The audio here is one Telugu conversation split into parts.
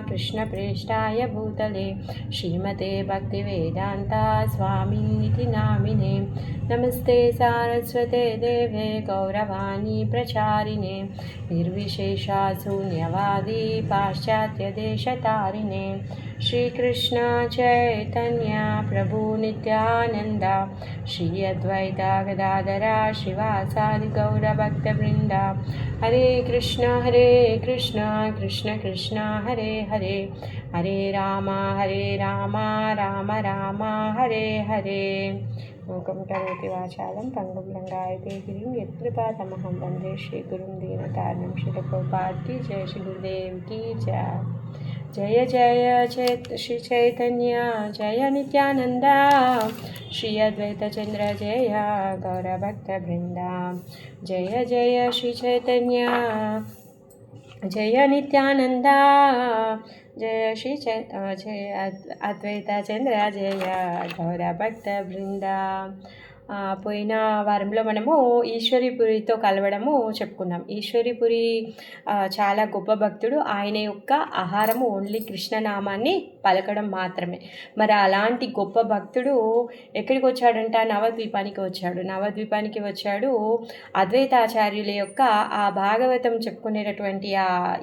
कृष्णप्रेष्ठाय भूतले श्रीमते भक्तिवेदान्ता स्वामिनिति नामिने नमस्ते सारस्वते देवे गौरवाणी प्रचारिणे निर्विशेषा शून्यवादी पाश्चात्यदेशतारिणे श्रीकृष्ण चैतन्य प्रभु नित्यानंद श्री अद्वैता गदाधरा श्रीवासादि गौरभक्तवृंदा हरे कृष्ण कृष्ण कृष्ण हरे हरे हरे राम राम राम हरे हरे मूकं करोति वाचालं पंगुं लंघयते गिरिं यत्कृपातमहं वन्दे श्रीगुरुं दीनतारिणं श्रीप्रभुपाद की जय। श्री गुरुदेव की जय। जय जय श्री चैतन्य जय नित्यानंद श्री अद्वैत चंद्र जय गौरभक्तवृंदा जय जय श्री चैतन्य जय नित्यानंद जय श्री जय अद्वैत चंद्र जय गौरभक्तवृंदा। పోయిన వారంలో మనము ఈశ్వరీపురితో కలవడము చెప్పుకున్నాం. ఈశ్వరీపురి చాలా గొప్ప భక్తుడు. ఆయన యొక్క ఆహారము ఓన్లీ కృష్ణనామాన్ని పలకడం మాత్రమే. మరి అలాంటి గొప్ప భక్తుడు ఎక్కడికి వచ్చాడంట? నవద్వీపానికి వచ్చాడు. నవద్వీపానికి వచ్చాడు అద్వైతాచార్యుల యొక్క ఆ భాగవతం చెప్పుకునేటటువంటి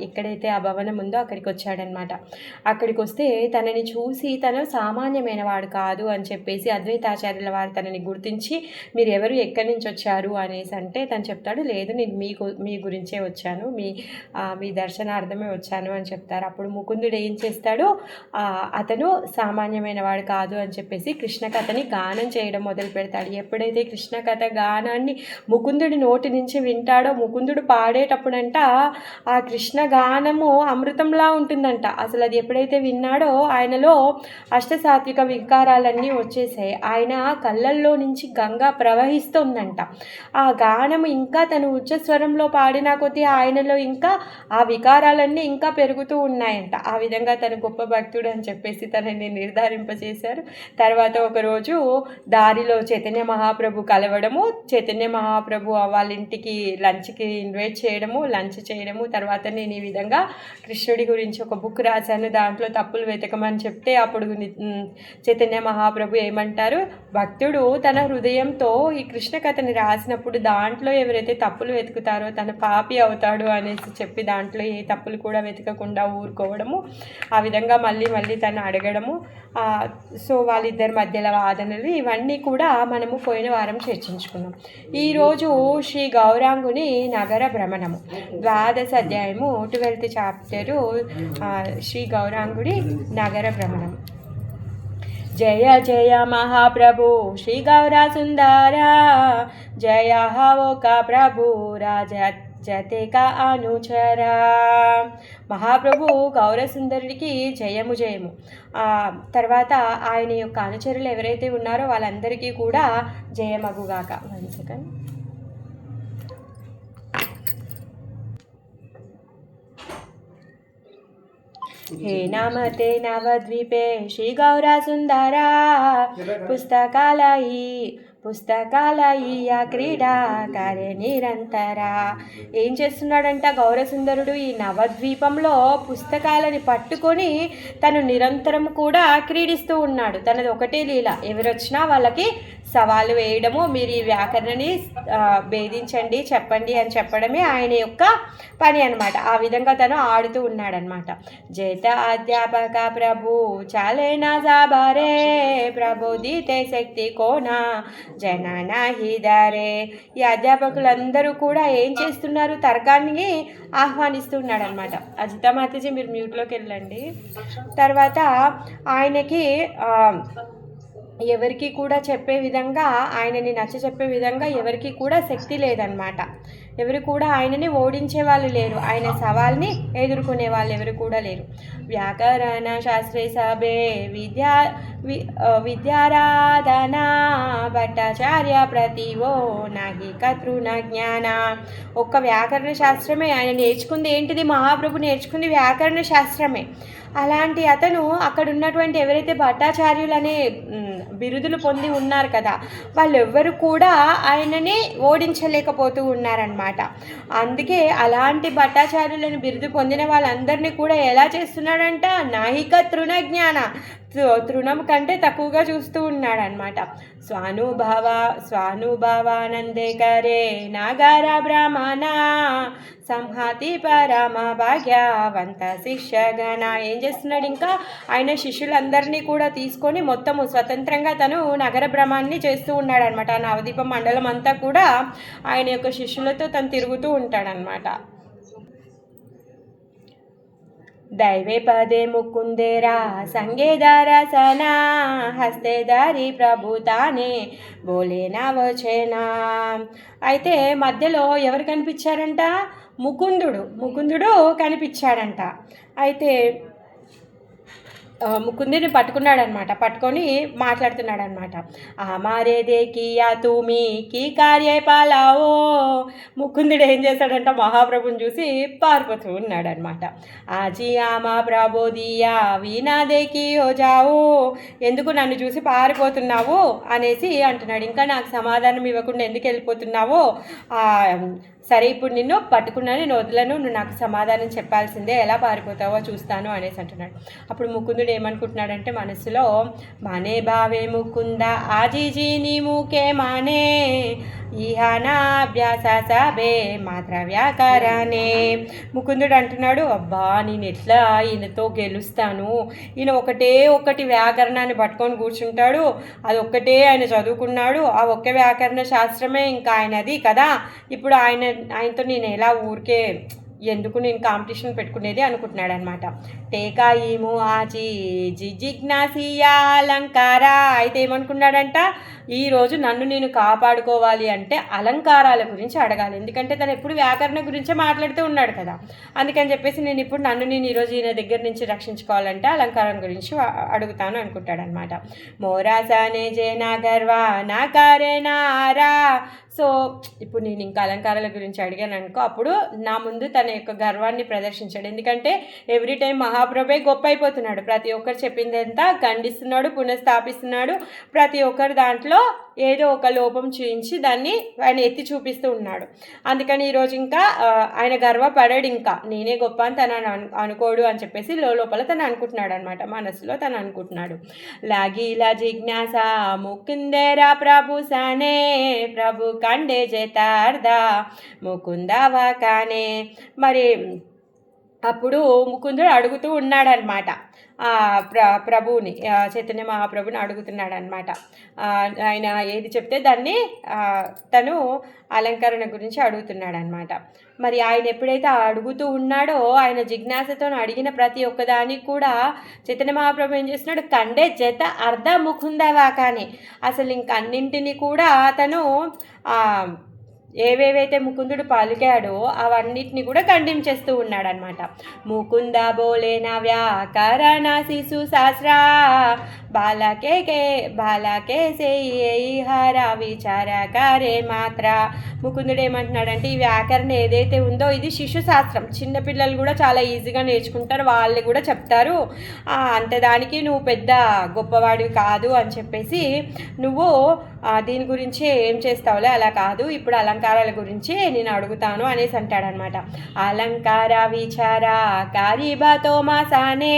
ఎక్కడైతే ఆ భవనం ఉందో అక్కడికి వచ్చాడనమాట. అక్కడికి వస్తే తనని చూసి తను సామాన్యమైన వాడు కాదు అని చెప్పేసి అద్వైతాచార్యుల వారు తనని గుర్తించి మీరు ఎవరు, ఎక్కడి నుంచి వచ్చారు అనేసి అంటే తను చెప్తాడు, లేదు నేను మీ గురించే వచ్చాను, మీ దర్శనార్థమే వచ్చాను అని చెప్తారు. అప్పుడు ముకుందుడు ఏం చేస్తాడు? అతను సామాన్యమైన వాడు కాదు అని చెప్పేసి కృష్ణ కథని గానం చేయడం మొదలు పెడతాడు. ఎప్పుడైతే కృష్ణ కథ గానాన్ని ముకుందుడి నోటి నుంచి వింటాడో, ముకుందుడు పాడేటప్పుడంట ఆ కృష్ణ గానము అమృతంలా ఉంటుందంట. అసలు అది ఎప్పుడైతే విన్నాడో ఆయనలో అష్టసాత్విక వికారాలన్నీ వచ్చేసాయి. ఆయన కళ్ళల్లో నుంచి గంగా ప్రవహిస్తుందంట. ఆ గానము ఇంకా తను ఉచ్చస్వరంలో పాడిన కొద్దీ ఆయనలో ఇంకా ఆ వికారాలన్నీ ఇంకా పెరుగుతూ ఉన్నాయంట. ఆ విధంగా తను గొప్ప భక్తుడు అని చెప్పేసి తనని నిర్ధారింపజేశారు. తర్వాత ఒకరోజు దారిలో చైతన్య మహాప్రభు కలవడము, చైతన్య మహాప్రభు వాళ్ళ ఇంటికి లంచ్కి ఇన్వైట్ చేయడము, లంచ్ చేయడము. తర్వాత నేను ఈ విధంగా కృష్ణుడి గురించి ఒక బుక్ రాశాను, దాంట్లో తప్పులు వెతకమని చెప్తే అప్పుడు చైతన్య మహాప్రభు ఏమంటారు? భక్తుడు తన హృదయంతో ఈ కృష్ణ కథని రాసినప్పుడు దాంట్లో ఎవరైతే తప్పులు వెతుకుతారో తన పాపి అవుతాడు అనేసి చెప్పి దాంట్లో ఏ తప్పులు కూడా వెతకకుండా ఊరుకోవడము. ఆ విధంగా మళ్ళీ మళ్ళీ తను అడగడము. సో వాళ్ళిద్దరి మధ్యలో వాదనలు ఇవన్నీ కూడా మనము పోయిన వారం చర్చించుకున్నాం. ఈరోజు శ్రీ గౌరాంగుని నగర భ్రమణము 12వ అధ్యాయము 12th చాప్టరు శ్రీ గౌరాంగుడి నగర భ్రమణం. जय जय महाप्रभु श्री गौरा सुंदरा जय हो का प्रभु राजा जते का अनुचरा. మహాప్రభు గౌర సుందరుడికి జయము జయము. తర్వాత ఆయన యొక్క అనుచరులు ఎవరైతే ఉన్నారో వాళ్ళందరికీ కూడా జయమగుగాక. 1 సెకండ్. हे नामते नवद्वीपे श्री गौरा सुंदरा పుస్తకాలయి క్రీడా కార్య నిరంతర. ఏం చేస్తున్నాడంట గౌరసుందరుడు? ఈ నవద్వీపంలో పుస్తకాలని పట్టుకొని తను నిరంతరం కూడా క్రీడిస్తూ ఉన్నాడు. తనది ఒకటే లీల, ఎవరొచ్చినా వాళ్ళకి సవాలు వేయడము, మీరు ఈ వ్యాకరణని భేదించండి, చెప్పండి అని చెప్పడమే ఆయన యొక్క పని అనమాట. ఆ విధంగా తను ఆడుతూ ఉన్నాడనమాట. జైత అధ్యాపక ప్రభు చాలేనా జాబారే ప్రబోధితే శక్తి కోనా జనానా హిదారే. ఈ అధ్యాపకులందరూ కూడా ఏం చేస్తున్నారు? తర్కాన్ని ఆహ్వానిస్తున్నాడు అనమాట. అజితామాతజీ మీరు మ్యూట్లోకి వెళ్ళండి. తర్వాత ఆయనకి ఎవరికి కూడా చెప్పే విధంగా, ఆయనని నచ్చ చెప్పే విధంగా ఎవరికి కూడా శక్తి లేదనమాట. ఎవరు కూడా ఆయనని ఓడించే వాళ్ళు లేరు, ఆయన సవాల్ని ఎదుర్కొనే వాళ్ళు ఎవరు కూడా లేరు. వ్యాకరణ శాస్త్రే సభే విద్యారాధన భట్టాచార్య ప్రతివో నాహి కతృణ జ్ఞాన. ఒక్క వ్యాకరణ శాస్త్రమే ఆయన నేర్చుకుంది. ఏంటిది? మహాప్రభు నేర్చుకుంది వ్యాకరణ శాస్త్రమే. అలాంటి అతను అక్కడ ఉన్నటువంటి ఎవరైతే భట్టాచార్యులనే బిరుదులు పొంది ఉన్నారు కదా, వాళ్ళెవ్వరు కూడా ఆయనని ఓడించలేకపోతూ ఉన్నారనమాట. అందుకే అలాంటి భట్టాచార్యులను బిరుదు పొందిన వాళ్ళందరినీ కూడా ఎలా చేస్తున్నాడంట, నాహిక తృణజ్ఞాన, తృణం కంటే తక్కువగా చూస్తూ ఉన్నాడనమాట. స్వానుభవానందే కరే నాగార బ్రాహ్మణ సంహతి పరమ భాగ్యవంత శిష్యగణ. ఏం చేస్తున్నాడు, ఇంకా ఆయన శిష్యులందరినీ కూడా తీసుకొని మొత్తము స్వతంత్రంగా తను నగర భ్రమాన్ని చేస్తూ ఉన్నాడనమాట. నవదీప మండలం అంతా కూడా ఆయన యొక్క శిష్యులతో తను తిరుగుతూ ఉంటాడనమాట. दैवे पदे मुकुंदेरा संगेदारसना हस्तेदारी ప్రభుతానే బోలేనా వచ్చేనా. అయితే మధ్యలో ఎవరు కనిపించారంట, ముకుందుడు కనిపించాడంట. అయితే ముకుందుని పట్టుకున్నాడనమాట, పట్టుకొని మాట్లాడుతున్నాడనమాట. ఆమారే దేకియా తుమి కీ కార్య పాలావో. ముకుందుడు ఏం చేశాడంట, మహాప్రభుని చూసి పారిపోతూ ఉన్నాడనమాట. ఆజీ ఆమా ప్రబోదియా వీణా దేకి ఓ జావు. ఎందుకు నన్ను చూసి పారిపోతున్నావు అనేసి అంటున్నాడు. ఇంకా నాకు సమాధానం ఇవ్వకుండా ఎందుకు వెళ్ళిపోతున్నావో, సరే ఇప్పుడు నిన్ను పట్టుకున్నాను, నేను వదలను, నువ్వు నాకు సమాధానం చెప్పాల్సిందే, ఎలా పారిపోతావో చూస్తాను అనేసి అంటున్నాడు. అప్పుడు ముకుందుడు ఏమనుకుంటున్నాడంటే మనసులో, మానే బావే ముకుంద ఆజీజీ నీ మూకే మానే ఈహానాభ్యాస సబే మాత్ర వ్యాకరణే. ముకుందుడు అంటున్నాడు, అబ్బా నేను ఎట్లా ఈయనతో గెలుస్తాను, ఈయన ఒకటి వ్యాకరణాన్ని పట్టుకొని కూర్చుంటాడు, అది ఒక్కటే ఆయన చదువుకున్నాడు, ఆ ఒక్క వ్యాకరణ శాస్త్రమే ఇంకా ఆయనది కదా, ఇప్పుడు ఆయనతో నేను ఎలా ఊరికే ఎందుకు నేను కాంపిటీషన్ పెట్టుకునేది అనుకుంటున్నాడు అనమాట. టేకా ఈము ఆచి జిజిజ్ఞాసియా అలంకార. అయితే ఏమనుకున్నాడంట, ఈరోజు నన్ను నేను కాపాడుకోవాలి అంటే అలంకారాల గురించి అడగాలి, ఎందుకంటే తను ఎప్పుడు వ్యాకరణ గురించే మాట్లాడుతూ ఉన్నాడు కదా. అందుకని చెప్పేసి నేను ఈరోజు ఈయన దగ్గర నుంచి రక్షించుకోవాలంటే అలంకారం గురించి అడుగుతాను అనుకుంటాడనమాట. మోరాసానే జే నా గర్వా నా కారే నారా. సో ఇప్పుడు నేను ఇంకా అలంకారాల గురించి అడిగాను అనుకో, అప్పుడు నా ముందు తన యొక్క గర్వాన్ని ప్రదర్శించాడు. ఎందుకంటే ఎవ్రీ టైం మహాప్రభే గొప్ప అయిపోతున్నాడు, ప్రతి ఒక్కరు చెప్పిందంతా ఖండిస్తున్నాడు, పునఃస్థాపిస్తున్నాడు, ప్రతి ఒక్కరు దాంట్లో ఏదో ఒక లోపం చూపించి దాన్ని ఆయన ఎత్తి చూపిస్తూ ఉన్నాడు. అందుకని ఈరోజు ఇంకా ఆయన గర్వపడాడు, ఇంకా నేనే గొప్ప అని తను అనుకోడు అని చెప్పేసి లోపల తను అనుకుంటున్నాడు అనమాట, మనసులో తను అనుకుంటున్నాడు. లాగీలా జిజ్ఞాస ముకుందేరా ప్రభు సనే ప్రభు కండే జేతార్ద ముకుందవా కానే. మరి అప్పుడు ముకుందుడు అడుగుతూ ఉన్నాడనమాట, ప్రభువుని, చైతన్య మహాప్రభుని అడుగుతున్నాడు అనమాట. ఆయన ఏది చెప్తే దాన్ని తను అలంకరణ గురించి అడుగుతున్నాడు అనమాట. మరి ఆయన ఎప్పుడైతే అడుగుతూ ఉన్నాడో, ఆయన జిజ్ఞాసతో అడిగిన ప్రతి ఒక్కదానికి కూడా చైతన్య మహాప్రభు ఏం చేస్తున్నాడు, కండే జత అర్ధ ముకుందవాకానే, అసలు ఇంకన్నింటినీ కూడా అతను ఏవేవైతే ముకుందుడు పలికాడో అవన్నిటిని కూడా ఖండించేస్తూ ఉన్నాడనమాట. ముకుంద బోలేన వ్యాకరణ శిశు శాస్త్ర బాలకే హర విచార కరే మాత్ర. ముకుందుడు ఏమంటున్నాడంటే, ఈ వ్యాకరణ ఏదైతే ఉందో ఇది శిశు శాస్త్రం, చిన్నపిల్లలు కూడా చాలా ఈజీగా నేర్చుకుంటారు, వాళ్ళు కూడా చెప్తారు, అంతదానికి నువ్వు పెద్ద గొప్పవాడివి కాదు అని చెప్పేసి నువ్వు దీని గురించి ఏం చేస్తావులే, అలా కాదు, ఇప్పుడు అలంకారాల గురించి నేను అడుగుతాను అనేసి అంటాడనమాట. అలంకార విచార కారీబాతో మాసానే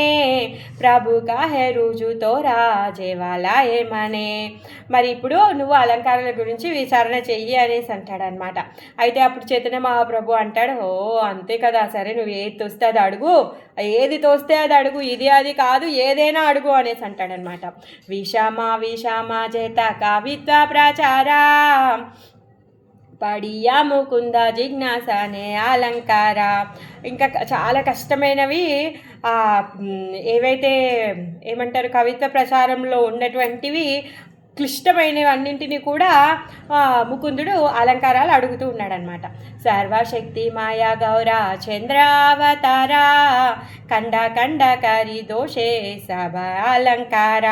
ప్రభు కాహే రుజుతో రాజేవాలా ఏమనే. మరి ఇప్పుడు నువ్వు అలంకారాల గురించి విచారణ చెయ్యి అనేసి అంటాడనమాట. అయితే అప్పుడు చైతన్య మహాప్రభు అంటాడు, ఓ అంతే కదా, సరే నువ్వు ఏది తోస్తే అది అడుగు, ఏది తోస్తే అది అడుగు, ఇది అది కాదు ఏదైనా అడుగు అనేసి అంటాడనమాట. విషమా చేత కవిత్వ ప్రచారా పడియా ముకుంద జిజ్ఞాసనే అలంకార. ఇంకా చాలా కష్టమైనవి ఏవైతే ఏమంటారు కవిత్వ ప్రచారంలో ఉన్నటువంటివి క్లిష్టమైనవన్నింటినీ కూడా ముకుందుడు అలంకారాలు అడుగుతూ ఉన్నాడనమాట. సర్వశక్తి మాయా గౌర చంద్రావతార కండ కండకరి దోషే సభ అలంకార.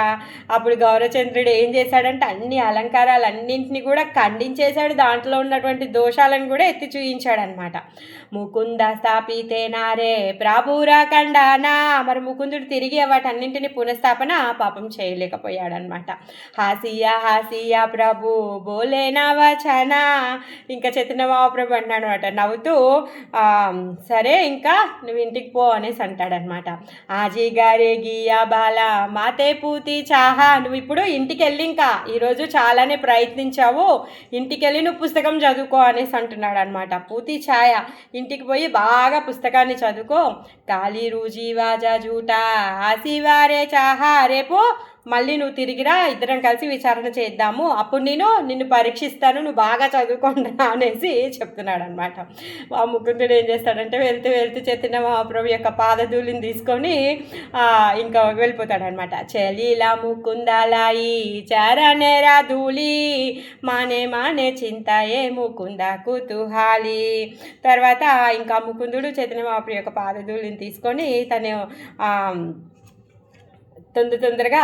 అప్పుడు గౌరచంద్రుడు ఏం చేశాడంటే అన్ని అలంకారాలన్నింటినీ కూడా ఖండించేశాడు, దాంట్లో ఉన్నటువంటి దోషాలను కూడా ఎత్తి చూయించాడనమాట. ముకుంద స్థాపితే నారే ప్రాభూరా ఖండానా. మరి ముకుందుడు తిరిగి వాటన్నింటినీ పునఃస్థాపన పాపం చేయలేకపోయాడనమాట. హాసియా హాసియా ప్రభు బోలేనా వచనా. ఇంకా చైతన్య మహాప్రభు అంటాడు అనమాట నవ్వుతూ, సరే ఇంకా నువ్వు ఇంటికి పో అనేసి అంటాడనమాట. ఆజీ గారే గియా బాలా మాతే పూతి చాహా. నువ్వు ఇప్పుడు ఇంటికి వెళ్ళి ఇంకా ఈరోజు చాలానే ప్రయత్నించావు, ఇంటికి వెళ్ళి నువ్వు పుస్తకం చదువుకో అనేసి అంటున్నాడు అనమాట. పూతి ఛాయ, ఇంటికి పోయి బాగా పుస్తకాన్ని చదువుకో. కాళీ రూజీ వాజా జూటా ఆసివారే చాహా. రేపు మళ్ళీ నువ్వు తిరిగిరా, ఇద్దరం కలిసి విచారణ చేద్దాము, అప్పుడు నిన్ను పరీక్షిస్తాను, నువ్వు బాగా చదువుకోండా అనేసి చెప్తున్నాడు అనమాట. ఆ ముకుందుడు ఏం చేస్తాడంటే వెళ్తూ వెళ్తూ చైతన్య మహాప్రభు యొక్క పాదధూళిని తీసుకొని ఇంకా వెళ్ళిపోతాడనమాట. చలీలా ముకుందాలాయి చరణేరా ధూళి మానే మానే చింతయే ముకుంద కుతూహాలి. తర్వాత ఇంకా ముకుందుడు చైతన్య మహాప్రభు యొక్క పాదధూళిని తీసుకొని తను తొందరగా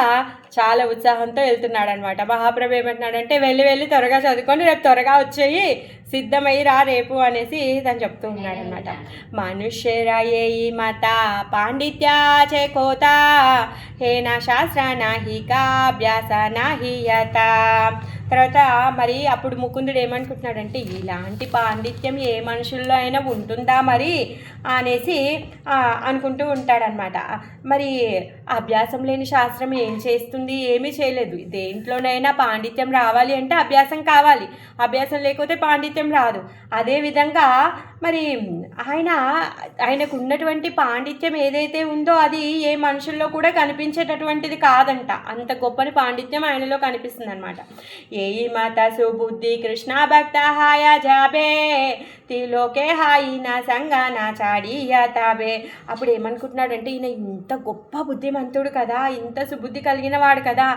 చాలా ఉత్సాహంతో వెళ్తున్నాడు అనమాట. మహాప్రభు ఏమంటున్నాడంటే వెళ్ళి త్వరగా చదువుకొని రేపు త్వరగా వచ్చేయి, సిద్ధమయ్యి రా రేపు అనేసి తను చెప్తూ ఉన్నాడనమాట. మనుష్యరాయే ఈ మత పాండిత్యాచే కోత హేనా శాస్త్ర నాహి కాభ్యాస నాహి యత. తర్వాత మరి అప్పుడు ముకుందుడు ఏమనుకుంటున్నాడంటే ఇలాంటి పాండిత్యం ఏ మనుషుల్లో అయినా ఉంటుందా మరి అనేసి అనుకుంటూ ఉంటాడనమాట. మరి అభ్యాసం లేని శాస్త్రం ఏం చేస్తుంది? ఏమీ చేయలేదు. దేంట్లోనైనా పాండిత్యం రావాలి అంటే అభ్యాసం కావాలి, అభ్యాసం లేకపోతే పాండిత్యం రాదు. అదేవిధంగా మరి ఆయనకు ఉన్నటువంటి పాండిత్యం ఏదైతే ఉందో అది ఏ మనుషుల్లో కూడా కనిపించేటటువంటిది కాదంట. అంత గొప్పని పాండిత్యం ఆయనలో కనిపిస్తుంది అనమాట. ఏయి మాత సుబుద్ధి కృష్ణ భక్త హాయ జాబే తిలోకే హాయి నా సంగా నా చాడి యాతాబే. అప్పుడు ఏమనుకుంటున్నాడంటే ఈయన ఇంత గొప్ప బుద్ధిమంతుడు కదా, ఇంత సుబుద్ధి కలిగిన వాడు కదా,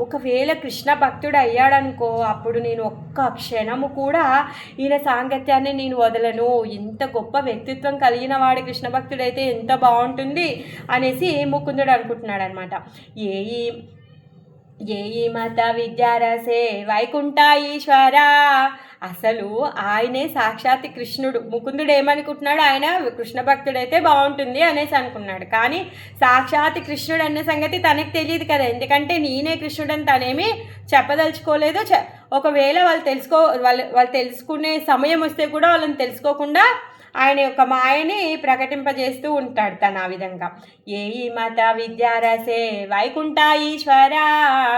ఒకవేళ కృష్ణ భక్తుడు అయ్యాడనుకో అప్పుడు నేను ఒక్క క్షణము కూడా ఈయన సాంగత్యాన్ని నేను వదలను, ఇంత గొప్ప వ్యక్తిత్వం కలిగిన వాడు కృష్ణ భక్తుడైతే ఎంత బాగుంటుంది అనేసి ముకుందుడు అనుకుంటున్నాడు అనమాట. ఏయి మత విద్యారసే వైకుంఠ ఈశ్వర. అసలు ఆయనే సాక్షాత్ కృష్ణుడు. ముకుందుడు ఏమనుకుంటున్నాడు, ఆయన కృష్ణ భక్తుడైతే బాగుంటుంది అనేసి అనుకున్నాడు. కానీ సాక్షాత్ కృష్ణుడు అనే సంగతి తనకి తెలియదు కదా, ఎందుకంటే నేనే కృష్ణుడని తనేమి చెప్పదలుచుకోలేదు. ఒకవేళ వాళ్ళు తెలుసుకునే సమయం వస్తే కూడా వాళ్ళని తెలుసుకోకుండా ఆయన యొక్క మాయని ప్రకటింపజేస్తూ ఉంటాడు తను ఆ విధంగా. ఏయి మత విద్యారసే వైకుంఠ ఈశ్వర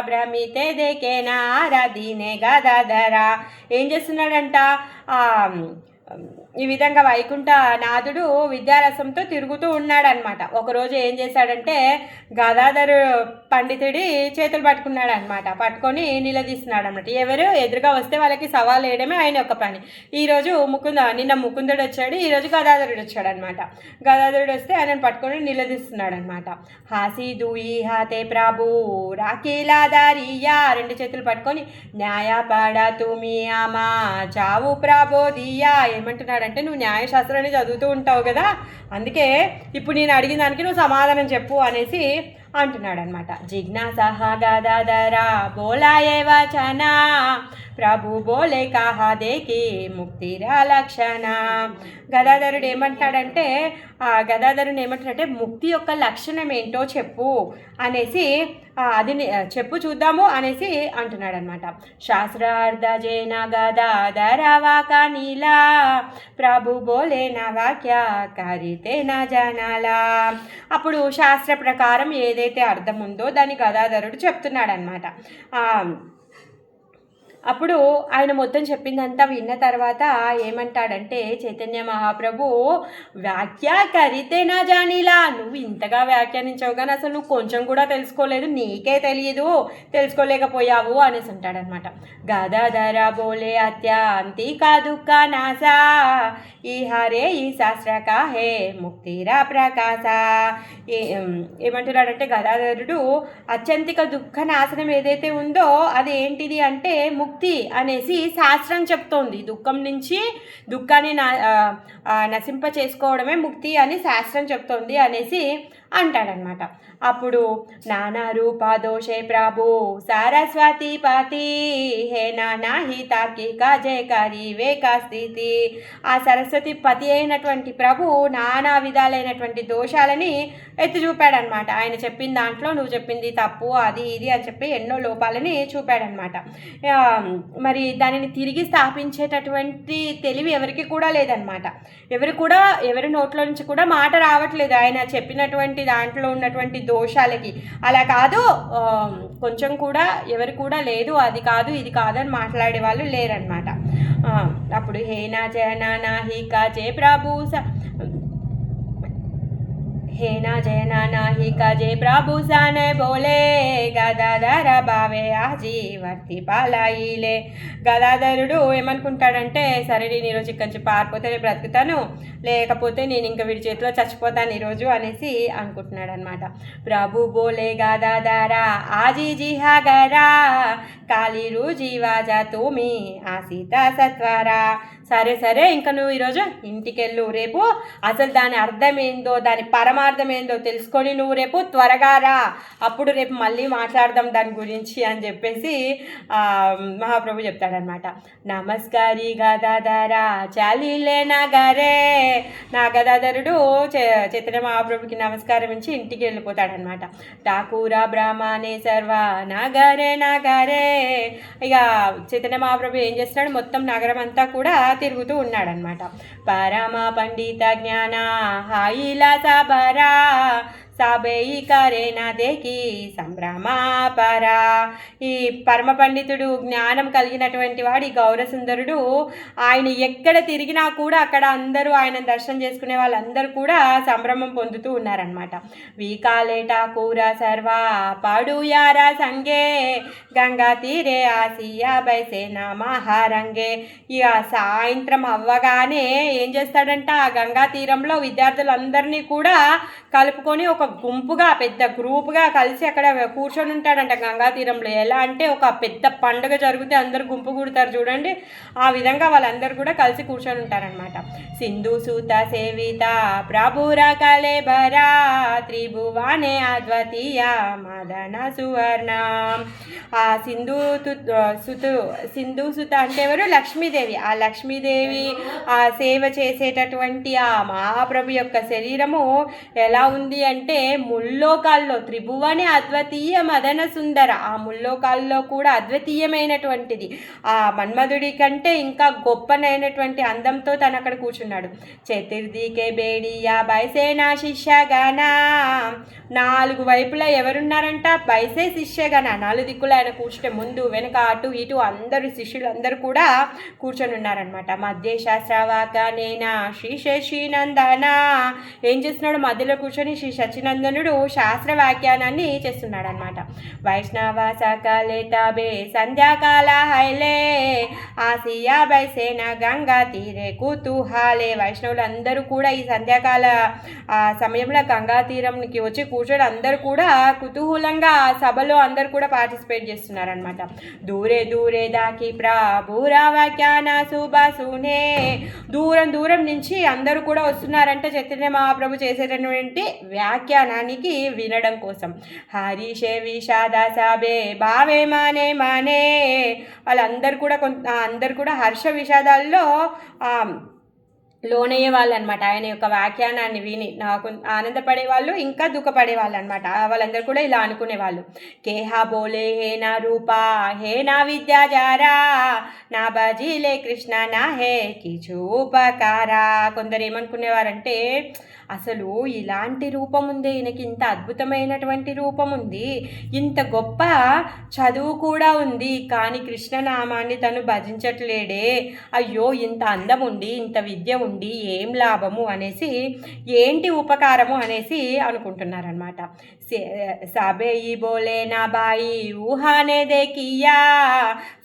భ్రమితే దేకేనా ఆరాధీనే గదాధర. ఏం చేస్తున్నాడంట, ఈ విధంగా వైకుంఠ నాథుడు విద్యారసంతో తిరుగుతూ ఉన్నాడనమాట. ఒకరోజు ఏం చేశాడంటే గదాధరు పండితుడి చేతులు పట్టుకున్నాడు అనమాట. పట్టుకొని నిలదీస్తున్నాడు అనమాట. ఎవరు ఎదురుగా వస్తే వాళ్ళకి సవాల్ వేయడమే ఆయన యొక్క పని. ఈరోజు నిన్న ముకుందుడు వచ్చాడు, ఈరోజు గదాధరుడు వచ్చాడు అనమాట. గదాధరుడు వస్తే ఆయనను పట్టుకొని నిలదీస్తున్నాడు అనమాట. హాసి దూయి హాతే ప్రభు రాకీలాదారియా. రెండు చేతులు పట్టుకొని న్యాయపడ తుమి ఆమా చావు ప్రబోధియా. ఏమంటున్నాడు అంటే నువ్వు న్యాయశాస్త్రాన్ని చదువుతూ ఉంటావు కదా, అందుకే ఇప్పుడు నేను అడిగిన దానికి నువ్వు సమాధానం చెప్పు అనేసి అంటున్నాడు అనమాట. జిజ్ఞాసహ గదాధరా బోలాయే వచన ప్రభు బోలే కహా దేకి ముక్తిరా లక్షణ. గదాధరుడు ఏమంటాడంటే ముక్తి యొక్క లక్షణం ఏంటో చెప్పు అనేసి అది చెప్పు చూద్దాము అనేసి అంటున్నాడు అనమాట. శాస్త్రార్థ జైన గదాధర వాక నీలా ప్రభు బోలే నా వాక్య కరితే నా జనాలా. అప్పుడు శాస్త్ర ప్రకారం ఏదైతే అర్థం ఉందో దాన్ని గదాధరుడు చెప్తున్నాడు అనమాట. అప్పుడు ఆయన మొత్తం చెప్పిందంతా విన్న తర్వాత ఏమంటాడంటే చైతన్య మహాప్రభు, వ్యాఖ్యా కరితే నా జానీలా, నువ్వు ఇంతగా వ్యాఖ్యానించావు కానీ అసలు నువ్వు కొంచెం కూడా తెలుసుకోలేదు, నీకే తెలియదు, తెలుసుకోలేకపోయావు అనేసి ఉంటాడనమాట. గదాధర బోలే అత్యంతి దుఃఖ నాసా, ఈ హరే ఈ శాస్త్రక హే ముక్తిరా ప్రకాశ. ఏమంటున్నాడంటే గదాధరుడు అత్యంతిక దుఃఖ నాశనం ఏదైతే ఉందో అది ఏంటిది అంటే ముక్తి అనేసి శాస్త్రం చెప్తోంది. దుఃఖం నుంచి దుఃఖాన్ని నశింప చేసుకోవడమే ముక్తి అని శాస్త్రం చెప్తోంది అనేసి అంటాడనమాట. అప్పుడు నానా రూప దోషే ప్రభు సారస్వతి పతి, హే నానా హి తార్కిక జయకారి వేక స్థితి. ఆ సరస్వతి పతి అయినటువంటి ప్రభు నానా విధాలైనటువంటి దోషాలని ఎత్తి చూపాడనమాట. ఆయన చెప్పిన దాంట్లో నువ్వు చెప్పింది తప్పు, అది ఇది అని చెప్పి ఎన్నో లోపాలని చూపాడనమాట. మరి దానిని తిరిగి స్థాపించేటటువంటి తెలివి ఎవరికి కూడా లేదనమాట. ఎవరి నోట్లో నుంచి కూడా మాట రావట్లేదు ఆయన చెప్పినటువంటి దాంట్లో ఉన్నటువంటి దోషాలకి. అలా కాదు, కొంచెం కూడా ఎవరు కూడా లేదు, అది కాదు ఇది కాదు అని మాట్లాడే వాళ్ళు లేరనమాట. అప్పుడు హేనా జయనా నాహి కాజే ప్రభు हेना जयना नाही काजे प्रभु साने बोले, గదాధర బావే ఆజీ వర్తి పాలాయిలే. గదాధరుడు ఏమనుకుంటాడంటే సరే నేను ఈరోజు ఇక్కడి నుంచి పారిపోతే నేను బ్రతుకుతాను, లేకపోతే నేను ఇంకా వీడి చేతిలో చచ్చిపోతాను ఈరోజు అనేసి అనుకుంటున్నాడు అనమాట. ప్రభు బోలే గదాధర ఆజీ జిహాగరా, కాళీరు జీవాజా తుమి ఆసీత సత్వరా. సరే ఇంకా నువ్వు ఈరోజు ఇంటికెళ్ళు, రేపు అసలు దాని అర్థం ఏందో దాని పరమార్థం ఏందో తెలుసుకొని నువ్వు రేపు త్వరగా రా, అప్పుడు రేపు మళ్ళీ మాట్లాడదాం దాని గురించి అని చెప్పేసి మహాప్రభు చెప్తాడనమాట. నమస్కారి గదాధర చాలీలే నగరే. నా గదాధరుడు చైతన్య మహాప్రభుకి నమస్కారం ఇచ్చి ఇంటికి వెళ్ళిపోతాడనమాట. ఠాకూర బ్రాహ్మణే సర్వ నగరే. ఇక చైతన్య మహాప్రభు ఏం చేస్తున్నాడు, మొత్తం నగరం అంతా కూడా తిరుగుతూ ఉన్నాడనమాట. పరమ పండిత జ్ఞాన హాయిలా సబరా, సాబేయి కరేనా దేకి సంభ్రమాపరా. ఈ పరమ పండితుడు జ్ఞానం కలిగినటువంటి వాడు ఈ గౌరసుందరుడు, ఆయన ఎక్కడ తిరిగినా కూడా అక్కడ అందరూ ఆయన దర్శనం చేసుకునే వాళ్ళందరూ కూడా సంభ్రమం పొందుతూ ఉన్నారనమాట. వీకాలేట కూర సర్వ పాడుయారా సంగే, గంగా తీరే ఆసియా బైసేనా మహారంగే. ఇక సాయంత్రం అవ్వగానే ఏం చేస్తాడంట, ఆ గంగా తీరంలో విద్యార్థులందరినీ కూడా కలుపుకొని ఒక గుంపుగా పెద్ద గ్రూప్గా కలిసి అక్కడ కూర్చొని ఉంటాడంట గంగా తీరంలో. ఎలా అంటే ఒక పెద్ద పండుగ జరిగితే అందరు గుంపు కూడతారు చూడండి, ఆ విధంగా వాళ్ళందరూ కూడా కలిసి కూర్చొని ఉంటారనమాట. సింధు సూత సేవిత ప్రభుర కలేబరా, త్రిభువానే అద్వితీయ మదన సువర్ణ. ఆ సింధు సుత అంటే ఎవరు, లక్ష్మీదేవి. ఆ లక్ష్మీదేవి ఆ సేవ చేసేటటువంటి ఆ మహాప్రభు యొక్క శరీరము ఎలా ఉంది అంటే ముల్లోకాల్లో త్రిభువనే అద్వితీయ మదన సుందర. ఆ ముల్లోకాల్లో కూడా అద్వితీయమైనటువంటిది, ఆ మన్మధుడి కంటే ఇంకా గొప్పనైనటువంటి అందంతో తను అక్కడ కూర్చున్నాడు. చతుర్దికే బేడియా బైసేనా శిష్యగణ. 4 వైపులా ఎవరున్నారంట, బైసే శిష్యగణ. 4 దిక్కులు ఆయన కూర్చుంటే ముందు వెనుక అటు ఇటు అందరూ శిష్యులు అందరూ కూడా కూర్చొని ఉన్నారనమాట. మధ్య శాస్త్రవాక నేనా శ్రీ శశినందన. ఏం చేస్తున్నాడు, మధ్యలో కూర్చొని శ్రీ సచ్చినందనుడు శాస్త్ర వ్యాఖ్యానాన్ని చేస్తున్నాడు అనమాట. వైష్ణవ సకలేతబే సంధ్యాకాల హైలే, ఆసియా బైసేన గంగా తీరే కుతూహాలే. వైష్ణవులు అందరూ కూడా ఈ సంధ్యాకాల సమయంలో గంగా తీరంకి వచ్చి కూర్చొని అందరూ కూడా కుతూహలంగా సభలో అందరూ కూడా పార్టిసిపేట్ చేస్తున్నారనమాట. దూరే దాకి ప్రభురా వ్యాఖ్యాన సుబాసునే. దూరం నుంచి అందరూ కూడా వస్తున్నారంటే చైతన్య మహాప్రభు చేసేటటువంటి వ్యాఖ్యానానికి వినడం కోసం. హరిషే విషాద సబే భావే మానే. వాళ్ళందరూ కూడా అందరు కూడా హర్ష విషాదాల్లో లోనయ్యే వాళ్ళు అనమాట. ఆయన యొక్క వ్యాఖ్యానాన్ని విని నాకు ఆనందపడే వాళ్ళు, ఇంకా దుఃఖపడే వాళ్ళు అనమాట. వాళ్ళందరూ కూడా ఇలా అనుకునేవాళ్ళు. కేహా బోలే హే నా రూపా హే నా విద్యాజారా, నా బజీలే కృష్ణ నా హే కిచు ఉపకారా. కొందరు ఏమనుకునేవారంటే అసలు ఇలాంటి రూపం ఉంది, ఈయనకి ఇంత అద్భుతమైనటువంటి రూపం ఉంది, ఇంత గొప్ప చదువు కూడా ఉంది, కానీ కృష్ణనామాన్ని తను భజించట్లేడే, అయ్యో ఇంత అందం ఉండి ఇంత విద్య ఉండి ఏం లాభము అనేసి, ఏంటి ఉపకారము అనేసి అనుకుంటున్నారనమాట. సాబేయి బోలే నా బాయి ఊహానే దేకియా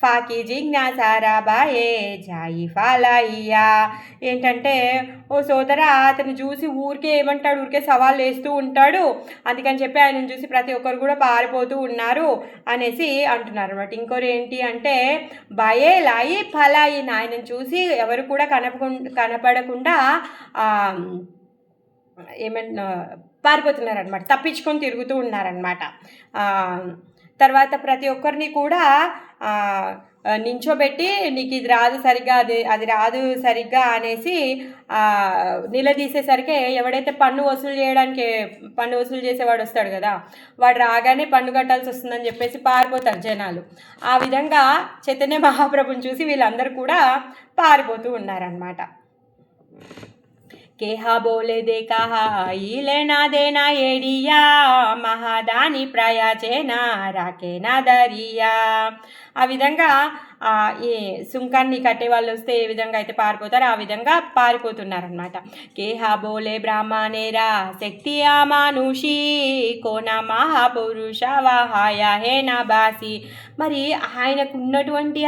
ఫాకి జిజ్ఞాసారా బాయే జాయి ఫాలాయియా. ఏంటంటే, ఓ సోదరా, అతను చూసి ఊరికే ఏమంటాడు, ఊరికే సవాళ్ళు వేస్తూ ఉంటాడు, అందుకని చెప్పి ఆయనను చూసి ప్రతి ఒక్కరు కూడా పారిపోతూ ఉన్నారు అనేసి అంటున్నారు అనమాట. ఇంకోరు ఏంటి అంటే, భయే లాయి ఫలాయి, ఆయనను చూసి ఎవరు కూడా కనపడకుండా ఏమన్నా పారిపోతున్నారనమాట, తప్పించుకొని తిరుగుతూ ఉన్నారనమాట. తర్వాత ప్రతి ఒక్కరిని కూడా నించోబెట్టి నీకు ఇది రాదు సరిగ్గా, అది రాదు సరిగ్గా అనేసి నిలదీసేసరికి, ఎవడైతే పన్ను వసూలు చేసేవాడు వస్తాడు కదా, వాడు రాగానే పన్ను కట్టాల్సి వస్తుందని చెప్పేసి పారిపోతారు జనాలు. ఆ విధంగా చైతన్య మహాప్రభుని చూసి వీళ్ళందరూ కూడా పారిపోతూ ఉన్నారనమాట. కేహా బోలే దే కహా ఈ లేనా దేనా ఏడియా మహాదాని ప్రయాచేనా రాకేనా దరియా. ఆ విధంగా ఈ సుంకాన్ని కట్టే వాళ్ళు వస్తే ఏ విధంగా అయితే పారిపోతారో ఆ విధంగా పారిపోతున్నారనమాట. కేహా బోలే బ్రాహ్మణేరా శక్తి ఆ మానుషి కోనా మహాపురుష వాహాయ హే నా బాసి. మరి ఆయనకు ఉన్నటువంటి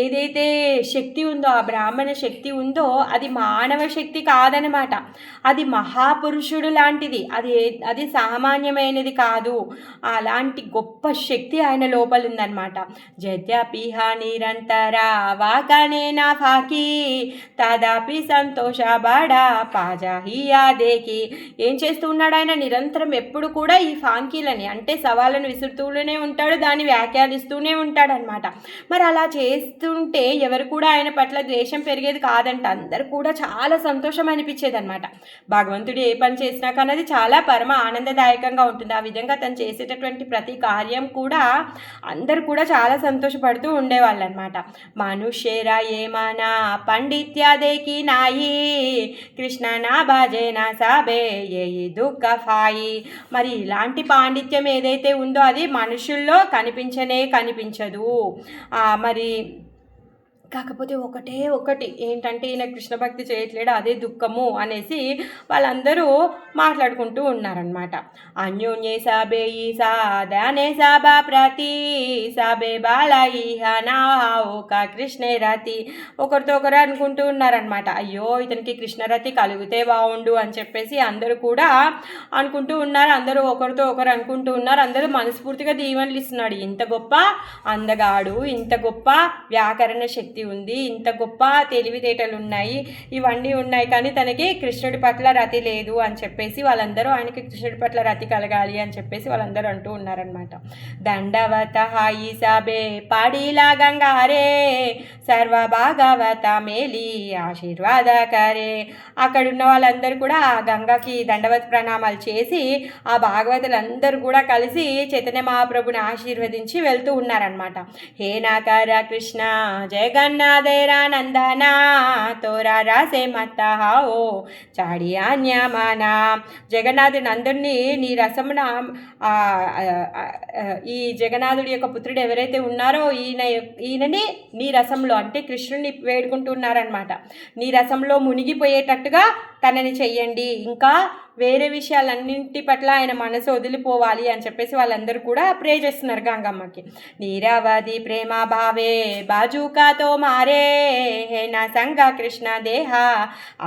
ఏదైతే శక్తి ఉందో, ఆ బ్రాహ్మణ శక్తి ఉందో, అది మానవ శక్తి కాదనమాట, అది మహాపురుషుడు లాంటిది, అది సామాన్యమైనది కాదు. అలాంటి గొప్ప శక్తి ఆయన లోపల ఉందన్నమాట. జద్యపిహ నిరంతర వాగనేనా ఫాకి తదాపి సంతోష బడా పాజాహియా దేకి. ఏం చేస్తూ ఉన్నాడు ఆయన? నిరంతరం ఎప్పుడు కూడా ఈ ఫాంకీలని అంటే సవాళ్ళను విసురుతూనే ఉంటాడు, దాన్ని వ్యాఖ్యానిస్తూనే ఉంటాడనమాట. మరి అలా చేస్తుంటే ఎవరు కూడా ఆయన పట్ల ద్వేషం పెరిగేది కాదంట, అందరు కూడా చాలా సంతోషం అనిపించేది అనమాట. భగవంతుడు ఏ పని చేసినా కానీ అది చాలా పరమ ఆనందదాయకంగా ఉంటుంది. ఆ విధంగా తను చేసేటటువంటి ప్రతి కార్యం కూడా అందరు కూడా చాలా సంతోషపడుతూ ఉండేవాళ్ళు అనమాట. మనుష్యేరా ఏమానా పండిత్యాదేకి నాయి కృష్ణ నా బాజేనా సాబే ఏ దుఃఖఫాయి. మరి ఇలాంటి పాండిత్యం ఏదైతే ఉందో అది మనుషుల్లో కనిపించదు. మరి కాకపోతే ఒకటి ఏంటంటే, ఈయన కృష్ణ భక్తి చేయట్లేడు, అదే దుఃఖము అనేసి వాళ్ళందరూ మాట్లాడుకుంటూ ఉన్నారనమాట. అన్యోన్యే సాబే ఈ సాదానే సాబా ప్రతి సాబే బాలాయి హనా ఒక కృష్ణే రతి. ఒకరితో ఒకరు అనుకుంటూ ఉన్నారనమాట, అయ్యో ఇతనికి కృష్ణరతి కలిగితే బాగుండు అని చెప్పేసి అందరూ కూడా అనుకుంటూ ఉన్నారు. అందరూ ఒకరితో ఒకరు అనుకుంటూ ఉన్నారు. అందరూ మనస్ఫూర్తిగా దీవెనలు ఇస్తున్నాడు. ఇంత గొప్ప అందగాడు, ఇంత గొప్ప వ్యాకరణ శక్తి ఉంది, ఇంత గొప్ప తెలివితేటలు ఉన్నాయి, ఇవన్నీ ఉన్నాయి, కానీ తనకి కృష్ణుడి పట్ల రతి లేదు అని చెప్పేసి వాళ్ళందరూ, ఆయనకి కృష్ణుడి పట్ల రతి కలగాలి అని చెప్పేసి వాళ్ళందరూ అంటూ ఉన్నారనమాట. దండవత హాయి సాబే పాడీలా గంగారే సర్వ భాగవత మేలి ఆశీర్వాద కరే. అక్కడున్న వాళ్ళందరూ కూడా ఆ గంగకి దండవత ప్రణామాలు చేసి ఆ భాగవతులందరూ కూడా కలిసి చైతన్య మహాప్రభుని ఆశీర్వదించి వెళ్తూ ఉన్నారనమాట. హే నాకర కృష్ణ జగన్నాథేరా నందనా తోరా రాసే మత్తా హాఓ చాడియాన్యమానా. జగన్నాథుడి నందుడిని నీ రసమున ఈ జగన్నాథుడి యొక్క పుత్రుడు ఎవరైతే ఉన్నారో ఈయనని నీ రసంలో అంటే కృష్ణుడిని వేడుకుంటున్నారనమాట. నీ రసంలో మునిగిపోయేటట్టుగా తనని చెయ్యండి, ఇంకా వేరే విషయాలన్నింటి పట్ల ఆయన మనసు వదిలిపోవాలి అని చెప్పేసి వాళ్ళందరూ కూడా ప్రే చేస్తున్నారు గంగమ్మకి. నీరావది ప్రేమ భావే బాజుకాతో మారే హే నా సంగ కృష్ణ దేహ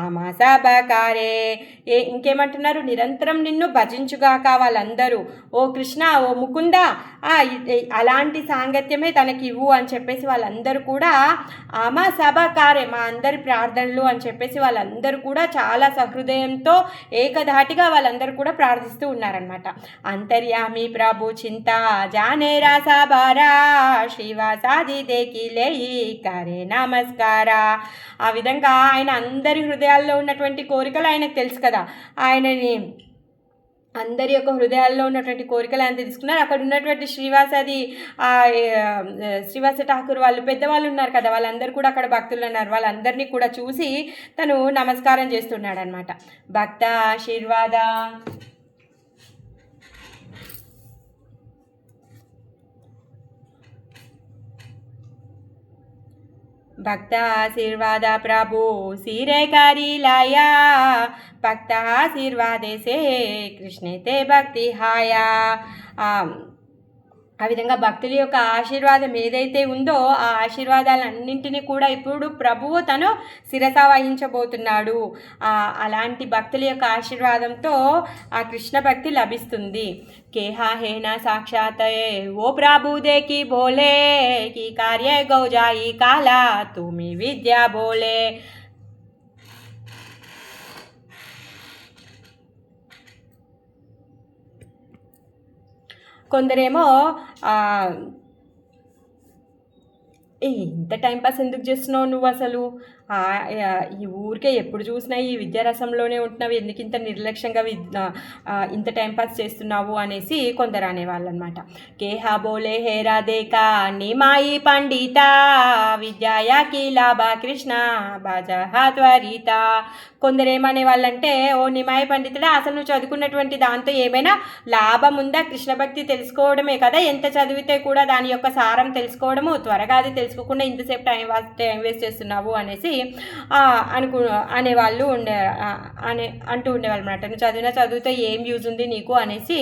ఆమాస బకారే. ఇంకేమంటున్నారు? నిరంతరం నిన్ను భజించుగాక వాళ్ళందరూ, ఓ కృష్ణ, ఓ ముకుంద, అలాంటి సాంగత్యమే తనకి ఇవ్వు అని చెప్పేసి వాళ్ళందరూ కూడా ఆమా సభకారే, మా అందరి ప్రార్థనలు అని చెప్పేసి వాళ్ళందరూ కూడా చాలా సహృదయంతో ఏకధాటిగా వాళ్ళందరూ కూడా ప్రార్థిస్తూ ఉన్నారనమాట. అంతర్యామి ప్రభు చింత జానే రాసా బారా శ్రీవాసాది దేకి లేయి కరే నమస్కార. ఆ విధంగా ఆయన అందరి హృదయాల్లో ఉన్నటువంటి కోరికలు ఆయనకు తెలుసు కదా, ఆయనని అందరి యొక్క హృదయాల్లో ఉన్నటువంటి కోరికలు ఆయన తెలుసుకున్నారు. అక్కడ ఉన్నటువంటి శ్రీవాస ఠాకూర్ వాళ్ళు పెద్దవాళ్ళు ఉన్నారు కదా, వాళ్ళందరూ కూడా అక్కడ భక్తులు ఉన్నారు. వాళ్ళందరినీ కూడా చూసి తను నమస్కారం చేస్తున్నాడు అనమాట. భక్త ఆశీర్వాద भक्त आशीर्वाद प्रभु सिरे करी लाया, भक्त आशीर्वादे से कृष्ण ते भक्ति हाया. ఆ విధంగా భక్తుల యొక్క ఆశీర్వాదం ఏదైతే ఉందో ఆ ఆశీర్వాదాలన్నింటినీ కూడా ఇప్పుడు ప్రభువు తను శిరస వహించబోతున్నాడు. అలాంటి భక్తుల యొక్క ఆశీర్వాదంతో ఆ కృష్ణ భక్తి లభిస్తుంది. కేహా హేనా సాక్షాత్ ఓ ప్రభు దేకి బోలే కి కార్య గౌజాయి కాలా తుమి విద్యా బోలే. కొందరేమో ఇంత టైంపాస్ ఎందుకు చేస్తున్నావు నువ్వు అసలు, ఈ ఊరికే ఎప్పుడు చూసినా ఈ విద్యారసంలోనే ఉంటున్నావు, ఎందుకు ఇంత నిర్లక్ష్యంగా ఇంత టైంపాస్ చేస్తున్నావు అనేసి కొందరు అనేవాళ్ళు అనమాట. కేహా బోలే హేరా దేకా నిమాయి పండిత విద్యాయా కి లాభ కృష్ణ బాజా త్వరిత. కొందరు ఏమనే వాళ్ళంటే, ఓ నిమాయి పండితుడా, అసలు నువ్వు చదువుకున్నటువంటి దాంతో ఏమైనా లాభం ఉందా? కృష్ణ భక్తి తెలుసుకోవడమే కదా, ఎంత చదివితే కూడా దాని యొక్క సారం తెలుసుకోవడము, త్వరగా అది తెలుసుకోకుండా ఇంతసేపు టైం వేస్ట్ చేస్తున్నావు అనేసి అనేవాళ్ళు అంటూ ఉండేవాళ్ళు అనమాట. నువ్వు చదువుతో ఏం యూజ్ ఉంది నీకు అనేసి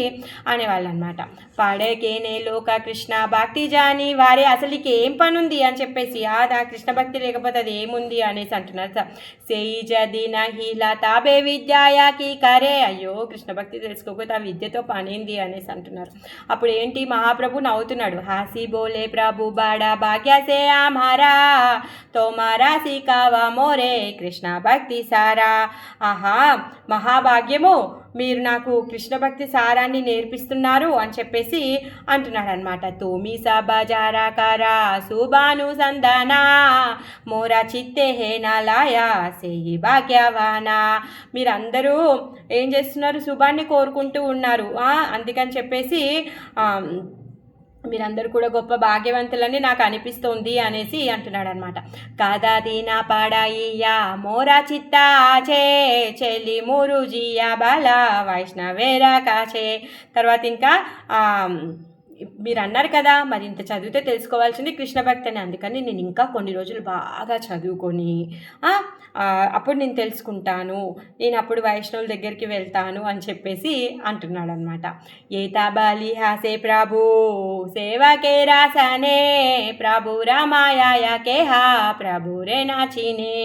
అనేవాళ్ళు అనమాట. పాడేకేనే లోక కృష్ణ భక్తి జాని వారే, అసలు నీకు ఏం పని ఉంది అని చెప్పేసి, ఆ కృష్ణ భక్తి లేకపోతే అది ఏముంది అనేసి అంటున్నారు. సేయి జది నహిలా తాబే విద్యాయాకి కరే, అయ్యో కృష్ణ భక్తి తెలుసుకోకపోతే ఆ విద్యతో పనేంది అనేసి అంటున్నారు. అప్పుడు ఏంటి, మహాప్రభు నవ్వుతున్నాడు. హాసి బోలే ప్రభు బాడా భాగ్యసే ఆమారా తోమారా సికావా మోరే కృష్ణ భక్తి సారా. ఆహా మహాభాగ్యము, మీరు నాకు కృష్ణ భక్తి సారాన్ని నేర్పిస్తున్నారు అని చెప్పేసి అంటున్నాడు అనమాట. తోమి సబాజారా కారా సుబాను సందానా మోరా చిత్తే హేనాలాయా సేయి భాగ్యవానా. మీరందరూ ఏం చేస్తున్నారు, శుభాన్ని కోరుకుంటూ ఉన్నారు, అందుకని చెప్పేసి మీరందరూ కూడా గొప్ప భాగ్యవంతులని నాకు అనిపిస్తోంది అనేసి అంటున్నాడు అనమాట. కాదాదీనా పాడాయియా మోరా చిత్తాచే చెల్లి మురుజియా బాలా వైష్ణవేరా కాచే. తర్వాత ఇంకా మీరు అన్నారు కదా, మరి ఇంత చదివితే తెలుసుకోవాల్సింది కృష్ణ భక్తి అని, అందుకని నేను ఇంకా కొన్ని రోజులు బాగా చదువుకొని అప్పుడు నేను తెలుసుకుంటాను, నేను అప్పుడు వైష్ణవుల దగ్గరికి వెళ్తాను అని చెప్పేసి అంటున్నాడు అనమాట. ఏతాబాలి హాసే ప్రభు సేవకే రాసనే ప్రభు రామాయా కేహా ప్రభు రే నాచినే.